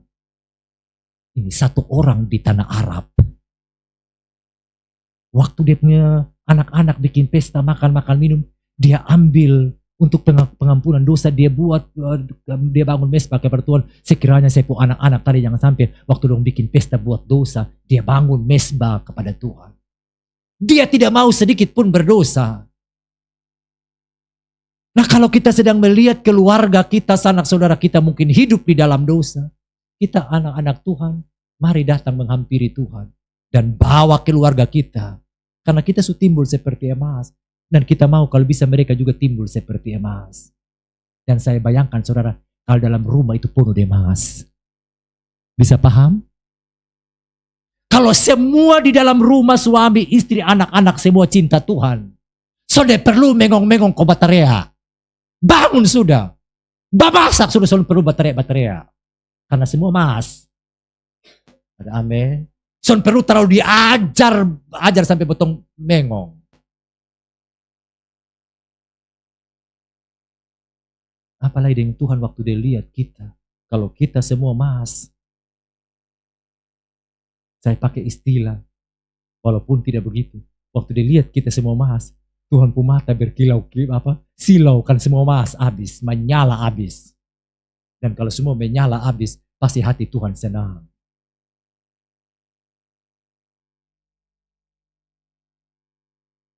Ini satu orang di tanah Arab. Waktu dia punya anak-anak bikin pesta makan minum, dia ambil untuk pengampunan dosa, dia bangun mesbah kepada Tuhan. Sekiranya saya pun anak-anak tadi jangan sampai waktu dong bikin pesta buat dosa, dia bangun mesbah kepada Tuhan. Dia tidak mau sedikit pun berdosa. Nah, kalau kita sedang melihat keluarga kita, sanak saudara kita mungkin hidup di dalam dosa, kita anak-anak Tuhan, mari datang menghampiri Tuhan dan bawa keluarga kita. Karena kita sudah timbul seperti emas. Dan kita mau kalau bisa mereka juga timbul seperti emas. Dan saya bayangkan saudara, kalau dalam rumah itu penuh emas. Bisa paham? Kalau semua di dalam rumah, suami, istri, anak-anak, semua cinta Tuhan. Sudah perlu mengong-mengong ke bateria. Bangun sudah. Babasak sudah perlu bateria. Karena semua emas. Ada amin. Son perlu terlalu ajar sampai potong mengong. Apalagi dengan Tuhan waktu dia lihat kita. Kalau kita semua emas. Saya pakai istilah. Walaupun tidak begitu. Waktu dia lihat kita semua emas. Tuhan pun mata berkilau. Silau kan semua emas habis. Menyala habis. Dan kalau semua menyala habis. Pasti hati Tuhan senang.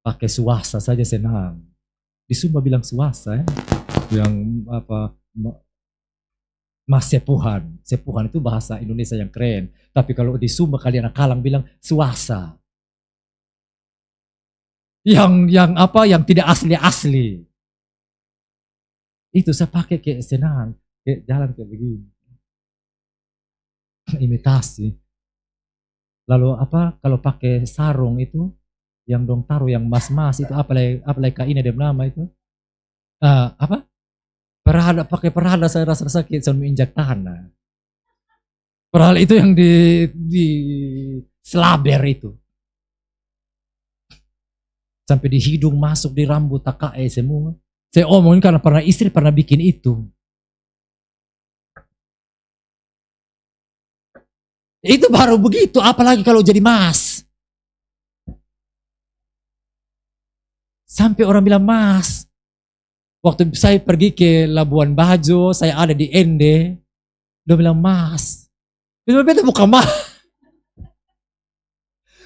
Pakai suasa saja senang. Di Sumba bilang suasa ya. Yang mas sepuhan. Sepuhan itu bahasa Indonesia yang keren. Tapi kalau di Sumba kalian Kalang bilang suasa. Yang tidak asli. Itu saya pakai kayak senang. Kayak jalan kayak begini. Imitasi. Lalu kalau pakai sarung itu yang dong taruh yang mas-mas itu apalagi kainnya dia nama itu. Pakai perhala saya rasa sakit sampai injak tanah. Perhala itu yang di selaber itu. Sampai di hidung masuk di rambut takae semua. Saya omongin karena istri pernah bikin itu. Itu baru begitu, apalagi kalau jadi mas. Sampai orang bilang mas. Waktu saya pergi ke Labuan Bajo, saya ada di Ende, dia bilang mas. Itu bukan mas.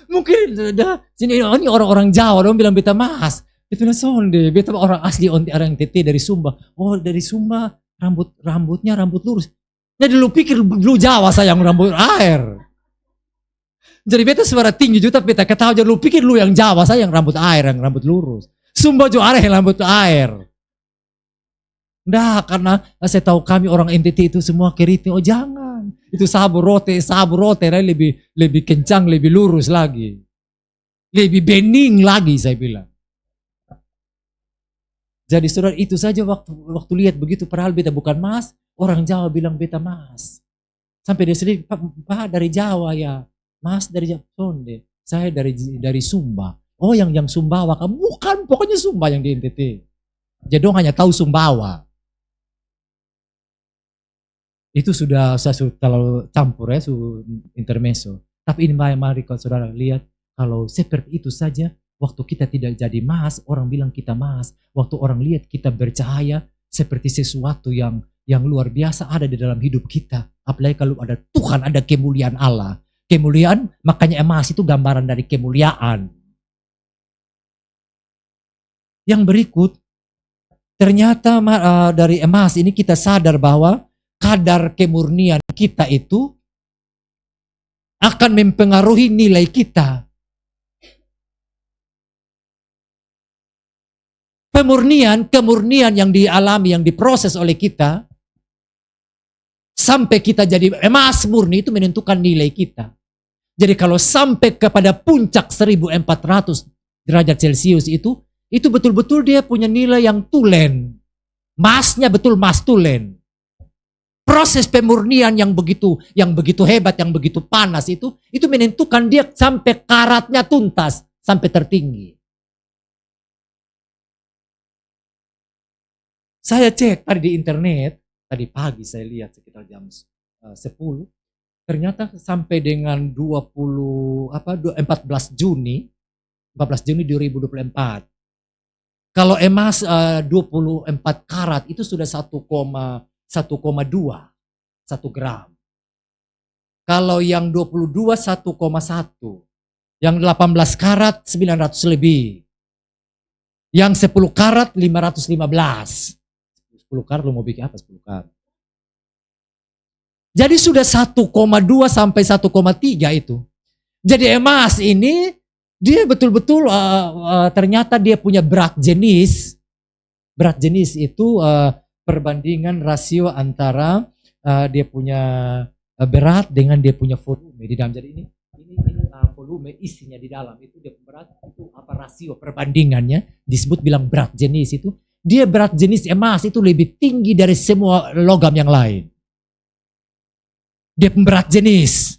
Mungkin sini ini orang-orang Jawa, dia bilang beta mas. Itu sonde, beta orang asli orang TT dari Sumba. Oh dari Sumba, rambutnya rambut lurus. Jadi lu pikir lu Jawa sayang rambut air. Jadi beta suara tinggi juga, beta ketahui. Jadi lu pikir lu yang Jawa sayang rambut air, yang rambut lurus. Sumba juga ada yang rambut air. Nah, karena saya tahu kami orang NTT itu semua keriting. Oh jangan, itu sabu rote lebih kencang, lebih lurus lagi, lebih bening lagi saya bilang. Jadi saudara itu saja waktu lihat begitu, padahal beta bukan mas, orang Jawa bilang beta mas. Sampai dia sendiri, Pak dari Jawa ya, mas dari Jawa, sonde, saya dari Sumba. Oh yang Sumbawa, bukan, pokoknya Sumba yang di NTT. Jadi dong hanya tahu Sumbawa. Itu saya sudah terlalu campur ya, intermezzo. Tapi ini mari kalau saudara lihat, kalau seperti itu saja, waktu kita tidak jadi mas, orang bilang kita mas. Waktu orang lihat kita bercahaya, seperti sesuatu yang luar biasa ada di dalam hidup kita. Apalagi kalau ada Tuhan, ada kemuliaan Allah. Kemuliaan, makanya emas itu gambaran dari kemuliaan. Yang berikut, ternyata dari emas ini kita sadar bahwa kadar kemurnian kita itu akan mempengaruhi nilai kita. Kemurnian yang dialami, yang diproses oleh kita, sampai kita jadi emas murni itu menentukan nilai kita. Jadi kalau sampai kepada puncak 1400 derajat Celcius itu betul-betul dia punya nilai yang tulen. Masnya betul mas tulen. Proses pemurnian yang begitu hebat, yang begitu panas itu menentukan dia sampai karatnya tuntas, sampai tertinggi. Saya cek tadi di internet, tadi pagi saya lihat sekitar jam 10, ternyata sampai dengan 14 Juni 2024. Kalau emas 24 karat itu sudah 1,2 1 gram. Kalau yang 22 1,1. Yang 18 karat 900 lebih. Yang 10 karat 515. 10 karat lu mau bikin apa 10 karat? Jadi sudah 1,2 sampai 1,3 itu. Jadi emas ini dia betul-betul ternyata dia punya berat jenis. Berat jenis itu perbandingan rasio antara dia punya berat dengan dia punya volume di dalam. Jadi ini volume isinya di dalam itu dia berat itu apa rasio perbandingannya disebut bilang berat jenis itu. Dia berat jenis emas itu lebih tinggi dari semua logam yang lain. Dia berat jenis.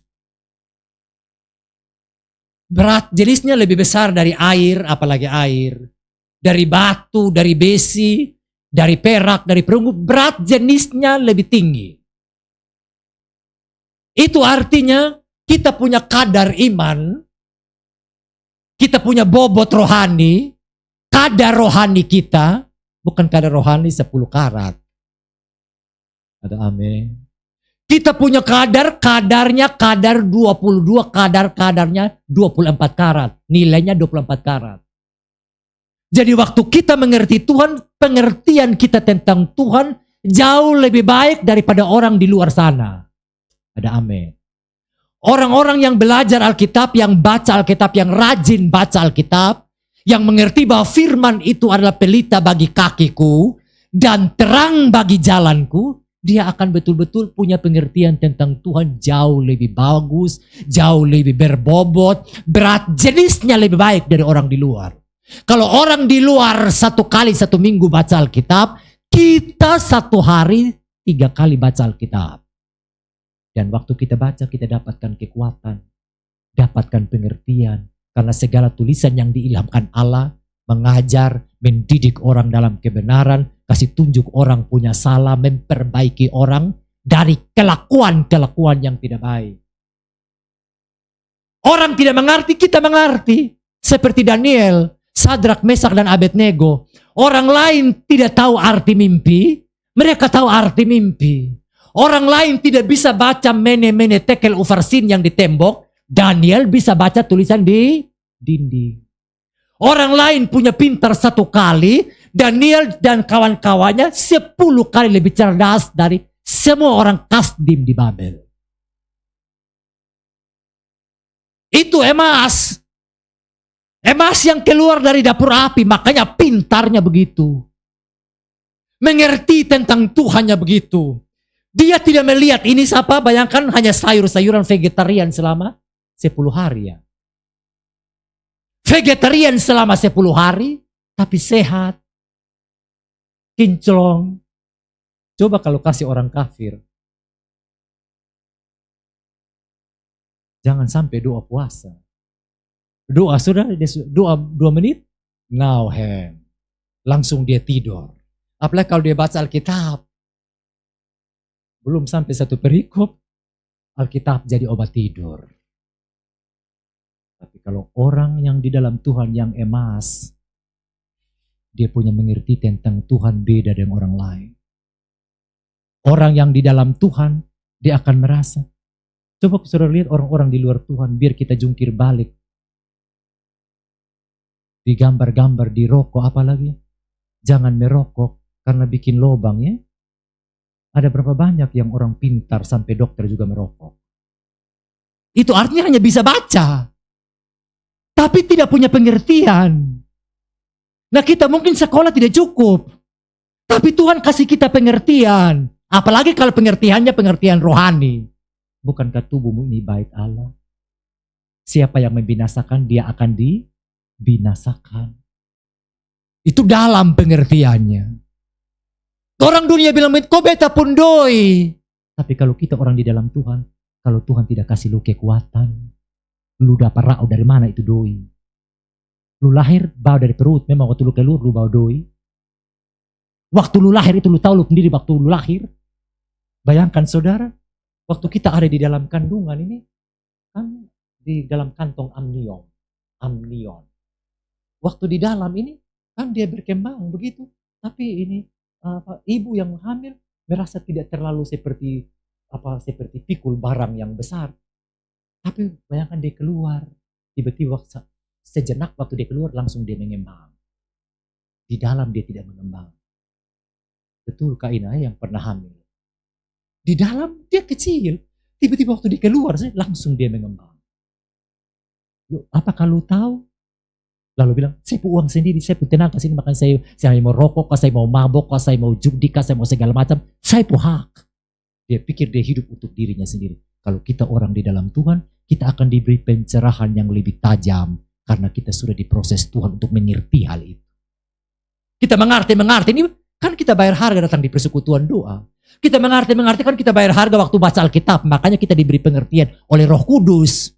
Berat jenisnya lebih besar dari air, apalagi air. Dari batu, dari besi, dari perak, dari perunggu. Berat jenisnya lebih tinggi. Itu artinya kita punya kadar iman, kita punya bobot rohani, kadar rohani kita, bukan kadar rohani 10 karat. Ada amin. Kita punya kadarnya kadar 22, kadarnya 24 karat. Nilainya 24 karat. Jadi waktu kita mengerti Tuhan, pengertian kita tentang Tuhan jauh lebih baik daripada orang di luar sana. Ada amin. Orang-orang yang belajar Alkitab, yang baca Alkitab, yang rajin baca Alkitab, yang mengerti bahwa firman itu adalah pelita bagi kakiku dan terang bagi jalanku, dia akan betul-betul punya pengertian tentang Tuhan jauh lebih bagus, jauh lebih berbobot, berat jenisnya lebih baik dari orang di luar. Kalau orang di luar 1 kali 1 minggu baca Alkitab, kita 1 hari 3 kali baca Alkitab. Dan waktu kita baca, kita dapatkan kekuatan, dapatkan pengertian. Karena segala tulisan yang diilhamkan Allah, mengajar, mendidik orang dalam kebenaran, kasih tunjuk orang punya salah, memperbaiki orang dari kelakuan-kelakuan yang tidak baik. Orang tidak mengerti, kita mengerti. Seperti Daniel, Sadrak, Mesak, dan Abednego. Orang lain tidak tahu arti mimpi, mereka tahu arti mimpi. Orang lain tidak bisa baca mene-mene tekel ufarsin yang di tembok, Daniel bisa baca tulisan di dinding. Orang lain punya pintar 1 kali, Daniel dan kawan-kawannya 10 kali lebih cerdas dari semua orang Kasdim di Babel. Itu emas. Emas yang keluar dari dapur api, makanya pintarnya begitu. Mengerti tentang Tuhannya begitu. Dia tidak melihat ini siapa, bayangkan hanya sayur-sayuran vegetarian selama 10 hari ya. Vegetarian selama 10 hari, tapi sehat. Kinclong. Coba kalau kasih orang kafir. Jangan sampai doa puasa. Doa sudah, doa 2 menit, now hand. Langsung dia tidur. Apalagi kalau dia baca Alkitab. Belum sampai 1 perikop, Alkitab jadi obat tidur. Tapi kalau orang yang di dalam Tuhan yang emas, dia punya mengerti tentang Tuhan beda dengan orang lain. Orang yang di dalam Tuhan, dia akan merasa. Coba saudara lihat orang-orang di luar Tuhan, biar kita jungkir balik. Di gambar-gambar, di rokok apalagi. Jangan merokok karena bikin lobang ya. Ada berapa banyak yang orang pintar sampai dokter juga merokok. Itu artinya hanya bisa baca. Tapi tidak punya pengertian. Nah kita mungkin sekolah tidak cukup. Tapi Tuhan kasih kita pengertian. Apalagi kalau pengertiannya pengertian rohani. Bukankah tubuhmu ini bait Allah? Siapa yang membinasakan, dia akan dibinasakan. Itu dalam pengertiannya. Orang dunia bilang, kok beta pun doi. Tapi kalau kita orang di dalam Tuhan, kalau Tuhan tidak kasih lu kekuatan, lu dapat rau dari mana itu doi? Lu lahir bawa dari perut, memang waktu lu keluar lu bawa doi. Waktu lu lahir itu lu tahu lu sendiri waktu lu lahir. Bayangkan saudara, waktu kita ada di dalam kandungan ini, kan di dalam kantong amnion. Waktu di dalam ini, kan dia berkembang begitu. Tapi ini ibu yang hamil merasa tidak terlalu seperti pikul barang yang besar. Tapi bayangkan dia keluar, tiba-tiba sejenak waktu dia keluar langsung dia mengembang. Di dalam dia tidak mengembang. Betul Kak Ina yang pernah hamil. Di dalam dia kecil, tiba-tiba waktu dia keluar langsung dia mengembang. Apakah lu tahu? Lalu bilang, saya punya uang sendiri, saya punya tenang kesini, makan saya mau rokok, saya mau mabok, saya mau judi, saya mau segala macam, saya punya hak. Dia pikir dia hidup untuk dirinya sendiri. Kalau kita orang di dalam Tuhan, kita akan diberi pencerahan yang lebih tajam, karena kita sudah diproses Tuhan untuk mengerti hal itu. Kita mengerti, ini kan kita bayar harga datang di persekutuan doa. Kita mengerti kan kita bayar harga waktu baca Alkitab, makanya kita diberi pengertian oleh Roh Kudus.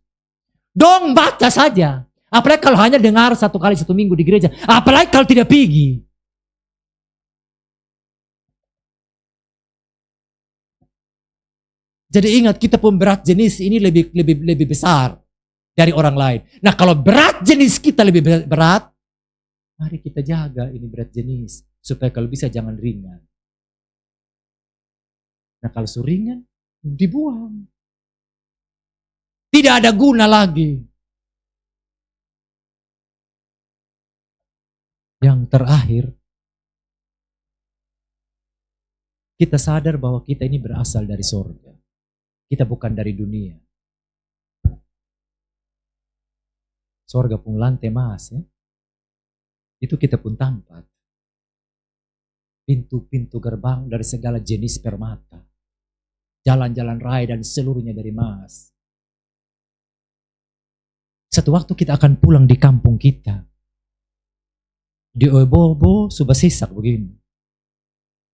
Dong baca saja. Apalagi kalau hanya dengar 1 kali 1 minggu di gereja. Apalagi kalau tidak pergi. Jadi ingat kita pun berat jenis ini lebih besar dari orang lain. Nah kalau berat jenis kita lebih berat, mari kita jaga ini berat jenis. Supaya kalau bisa jangan ringan. Nah kalau ringan, dibuang. Tidak ada guna lagi. Yang terakhir, kita sadar bahwa kita ini berasal dari surga. Kita bukan dari dunia. Surga pun lantai mas, ya. Itu kita pun tempat. Pintu-pintu gerbang dari segala jenis permata. Jalan-jalan raya dan seluruhnya dari emas. Satu waktu kita akan pulang di kampung kita. Di Oibobo, Subah Sesak begini.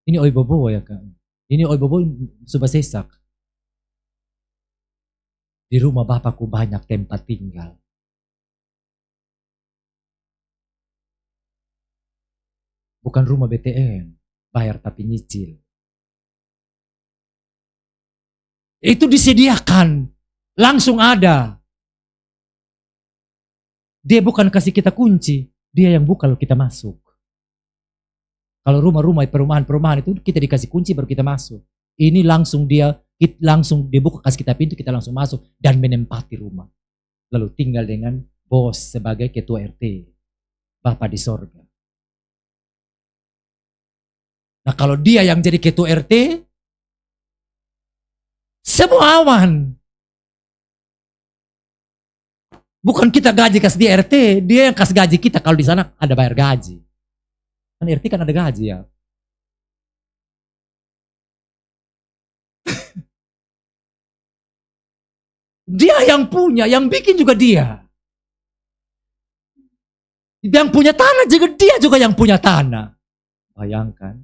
Ini Oibobo ya kan. Ini Oibobo Subah Sesak. Di rumah bapakku banyak tempat tinggal. Bukan rumah BTN, bayar tapi nyicil. Itu disediakan, langsung ada. Dia bukan kasih kita kunci, dia yang buka kalau kita masuk. Kalau rumah-rumah, perumahan-perumahan itu kita dikasih kunci baru kita masuk. Ini langsung dia buka kasih kita pintu, kita langsung masuk dan menempati rumah. Lalu tinggal dengan bos sebagai ketua RT, Bapak di sorga. Nah kalau dia yang jadi ketua RT, semua aman. Bukan kita gaji kasih dia RT, dia yang kasih gaji kita kalau di sana ada bayar gaji. Kan RT kan ada gaji ya. Dia yang punya, yang bikin juga dia. Yang punya tanah juga dia juga yang punya tanah. Bayangkan.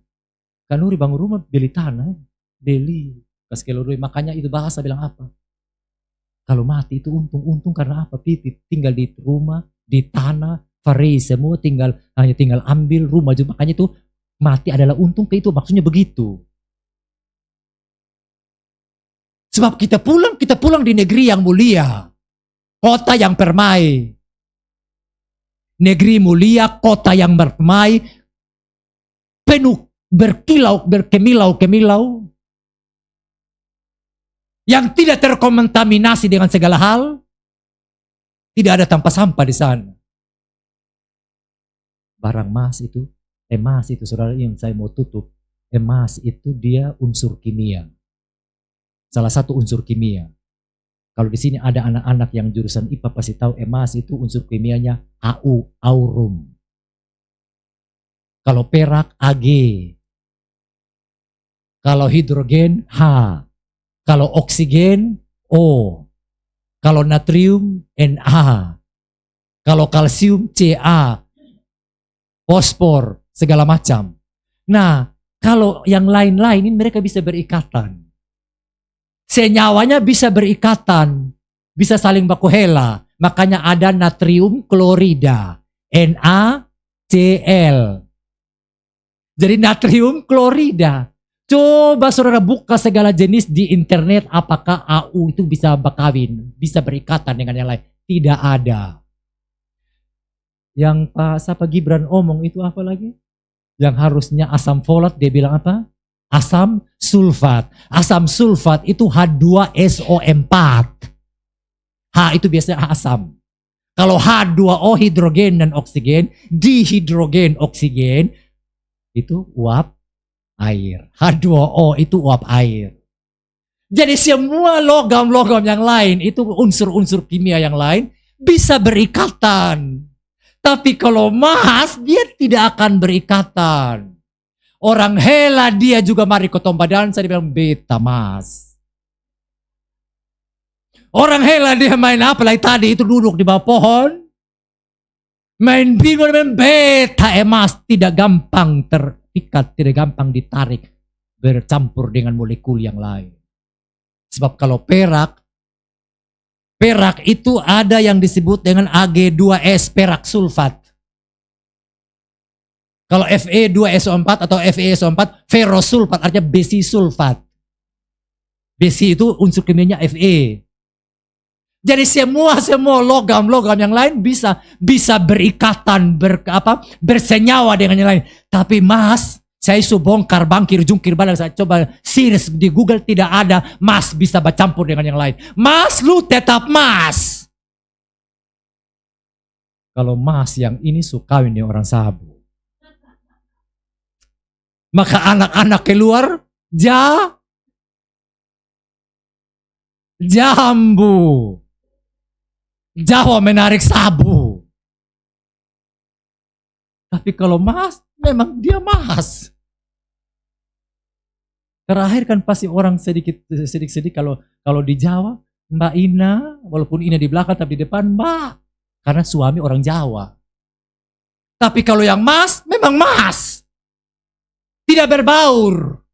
Kan Nuri bangun rumah beli tanah, beli. Kasih kelurui, makanya itu bahasa bilang apa? Kalau mati itu untung karena apa? Tinggal di rumah, di tanah, farei semua hanya tinggal ambil rumah juga. Makanya itu mati adalah untung, ke itu maksudnya begitu. Sebab kita pulang di negeri yang mulia. Kota yang permai. Negeri mulia, kota yang permai. Penuh berkemilau. Yang tidak terkontaminasi dengan segala hal. Tidak ada tanpa sampah di sana. Barang emas itu saudara yang saya mau tutup. Emas itu dia unsur kimia. Salah satu unsur kimia. Kalau di sini ada anak-anak yang jurusan IPA pasti tahu emas itu unsur kimianya aurum. Kalau perak Ag. Kalau hidrogen H. Kalau oksigen O. Kalau natrium Na. Kalau kalsium Ca. Fosfor segala macam. Nah, kalau yang lain-lain ini mereka bisa berikatan. Senyawanya bisa berikatan, bisa saling baku hela. Makanya ada natrium klorida, NaCl. Jadi natrium klorida. Coba saudara buka segala jenis di internet, apakah AU itu bisa berkawin, bisa berikatan dengan yang lain? Tidak ada. Yang Pak Gibran omong itu apa lagi? Yang harusnya asam folat, dia bilang apa? Asam sulfat. Asam sulfat itu H2SO4. H itu biasanya asam. Kalau H2O hidrogen dan oksigen, dihidrogen oksigen, itu uap air. H2O itu uap air. Jadi semua logam-logam yang lain, itu unsur-unsur kimia yang lain, bisa berikatan. Tapi kalau mas, dia tidak akan berikatan. Orang hela dia juga mari ketemu badan, saya bilang beta mas. Orang hela dia main apa lagi tadi itu duduk di bawah pohon. Main bingung, main beta mas. Tidak gampang terikat, tidak gampang ditarik. Bercampur dengan molekul yang lain. Sebab kalau perak itu ada yang disebut dengan Ag2S, perak sulfat. Kalau Fe2SO4 atau FeSO4, ferrosulfat, artinya besi sulfat. Besi itu unsur kimianya Fe. Jadi semua logam-logam yang lain bisa berikatan, bersenyawa dengan yang lain. Tapi mas, saya bongkar bangkir jungkir balik, saya coba series di Google tidak ada mas bisa bercampur dengan yang lain. Mas, lu tetap mas. Kalau mas yang ini suka ini orang Sabu. Maka anak-anak keluar jambu. Jawa menarik Sabu. Tapi kalau mas, memang dia mas. Terakhir kan pasti orang sedikit kalau di Jawa, Mbak Ina, walaupun Ina di belakang tapi di depan Mbak. Karena suami orang Jawa. Tapi kalau yang mas, memang mas. Tidak berbaur.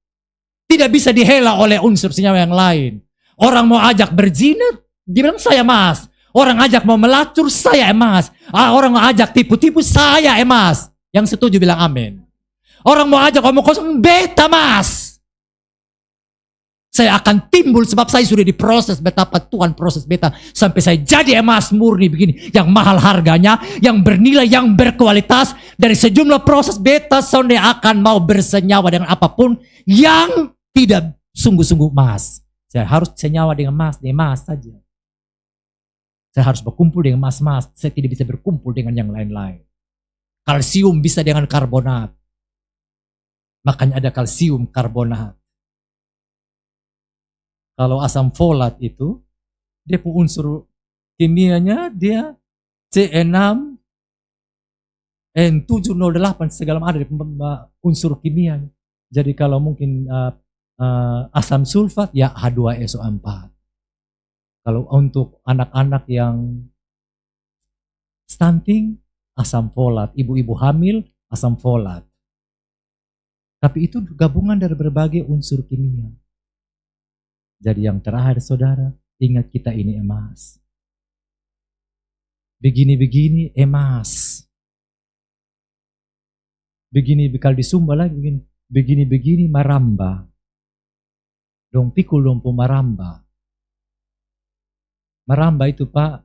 Tidak bisa dihela oleh unsur senyawa yang lain. Orang mau ajak berzina, dia bilang saya mas. Orang ajak mau melacur, saya emas. Orang mau ajak tipu-tipu, saya emas. Yang setuju bilang amin. Orang mau ajak omong kosong, beta mas. Saya akan timbul sebab saya sudah diproses, betapa Tuhan proses beta. Sampai saya jadi emas murni begini. Yang mahal harganya, yang bernilai, yang berkualitas. Dari sejumlah proses beta, sonde akan mau bersenyawa dengan apapun yang tidak sungguh-sungguh emas. Saya harus senyawa dengan emas saja. Saya harus berkumpul dengan emas-emas. Saya tidak bisa berkumpul dengan yang lain-lain. Kalsium bisa dengan karbonat. Makanya ada kalsium karbonat. Kalau asam folat itu, dia punya unsur kimianya, dia C6, N708, segala macam ada unsur kimianya. Jadi kalau mungkin asam sulfat, ya H2SO4. Kalau untuk anak-anak yang stunting, asam folat. Ibu-ibu hamil, asam folat. Tapi itu gabungan dari berbagai unsur kimia. Jadi yang terakhir saudara, ingat kita ini emas. Begini-begini emas. Begini kalau di Sumba lagi begini. Begini-begini maramba. Dong pikul dong po maramba. Maramba itu Pak,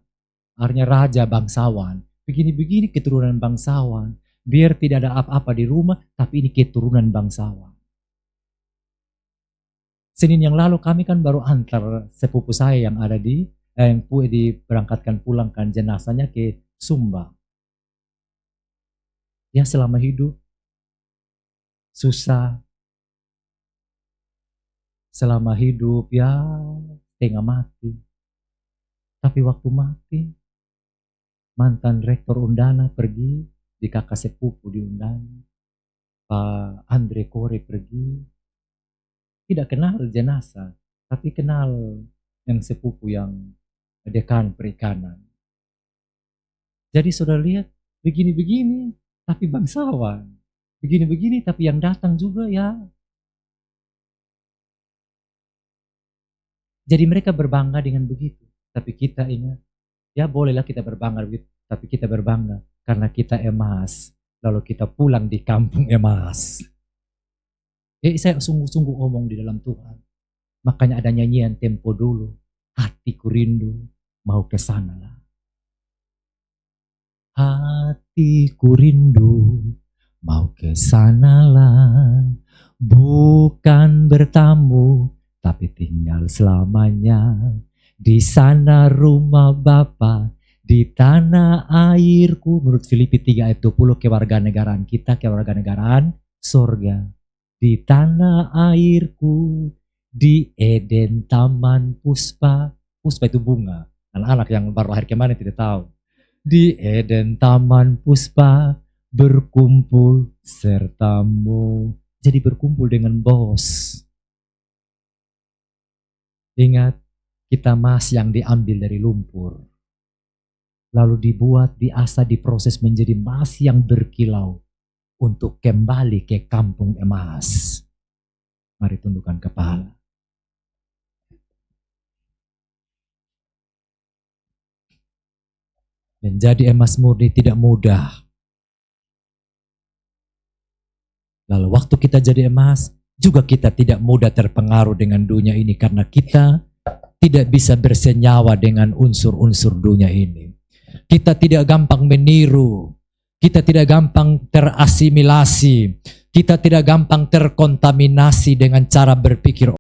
artinya raja bangsawan. Begini-begini keturunan bangsawan. Biar tidak ada apa-apa di rumah, tapi ini keturunan bangsawan. Senin yang lalu kami kan baru antar sepupu saya yang ada yang diberangkatkan pulangkan jenazahnya ke Sumba. Ya selama hidup susah. Selama hidup ya tengah mati. Tapi waktu mati, mantan rektor Undana pergi, di kakak sepupu di Undana. Pak Andre Kore pergi. Tidak kenal jenazah, tapi kenal yang sepupu yang dekan perikanan. Jadi saudara lihat, begini-begini, tapi bangsawan. Begini-begini, tapi yang datang juga ya. Jadi mereka berbangga dengan begitu. Tapi kita ingat, ya bolehlah kita berbangga begitu. Tapi kita berbangga karena kita emas. Lalu kita pulang di kampung emas. Saya sungguh-sungguh ngomong di dalam Tuhan. Makanya ada nyanyian tempo dulu. Hatiku rindu mau ke sana lah. Hatiku rindu mau ke sana lah. Bukan bertamu tapi tinggal selamanya. Di sana rumah Bapa, di tanah airku. Menurut Filipi 3 ayat 20, kewarganegaraan kita, kewarganegaraan sorga. Di tanah airku, di Eden taman puspa. Puspa itu bunga. Anak-anak yang baru lahir kemarin tidak tahu. Di Eden taman puspa, berkumpul sertamu. Jadi berkumpul dengan bos. Ingat, kita emas yang diambil dari lumpur. Lalu dibuat, diasah, diproses menjadi emas yang berkilau. Untuk kembali ke kampung emas. Mari tundukkan kepala. Menjadi emas murni tidak mudah. Lalu waktu kita jadi emas, juga kita tidak mudah terpengaruh dengan dunia ini. Karena kita tidak bisa bersenyawa dengan unsur-unsur dunia ini. Kita tidak gampang meniru. Kita tidak gampang terasimilasi. Kita tidak gampang terkontaminasi dengan cara berpikir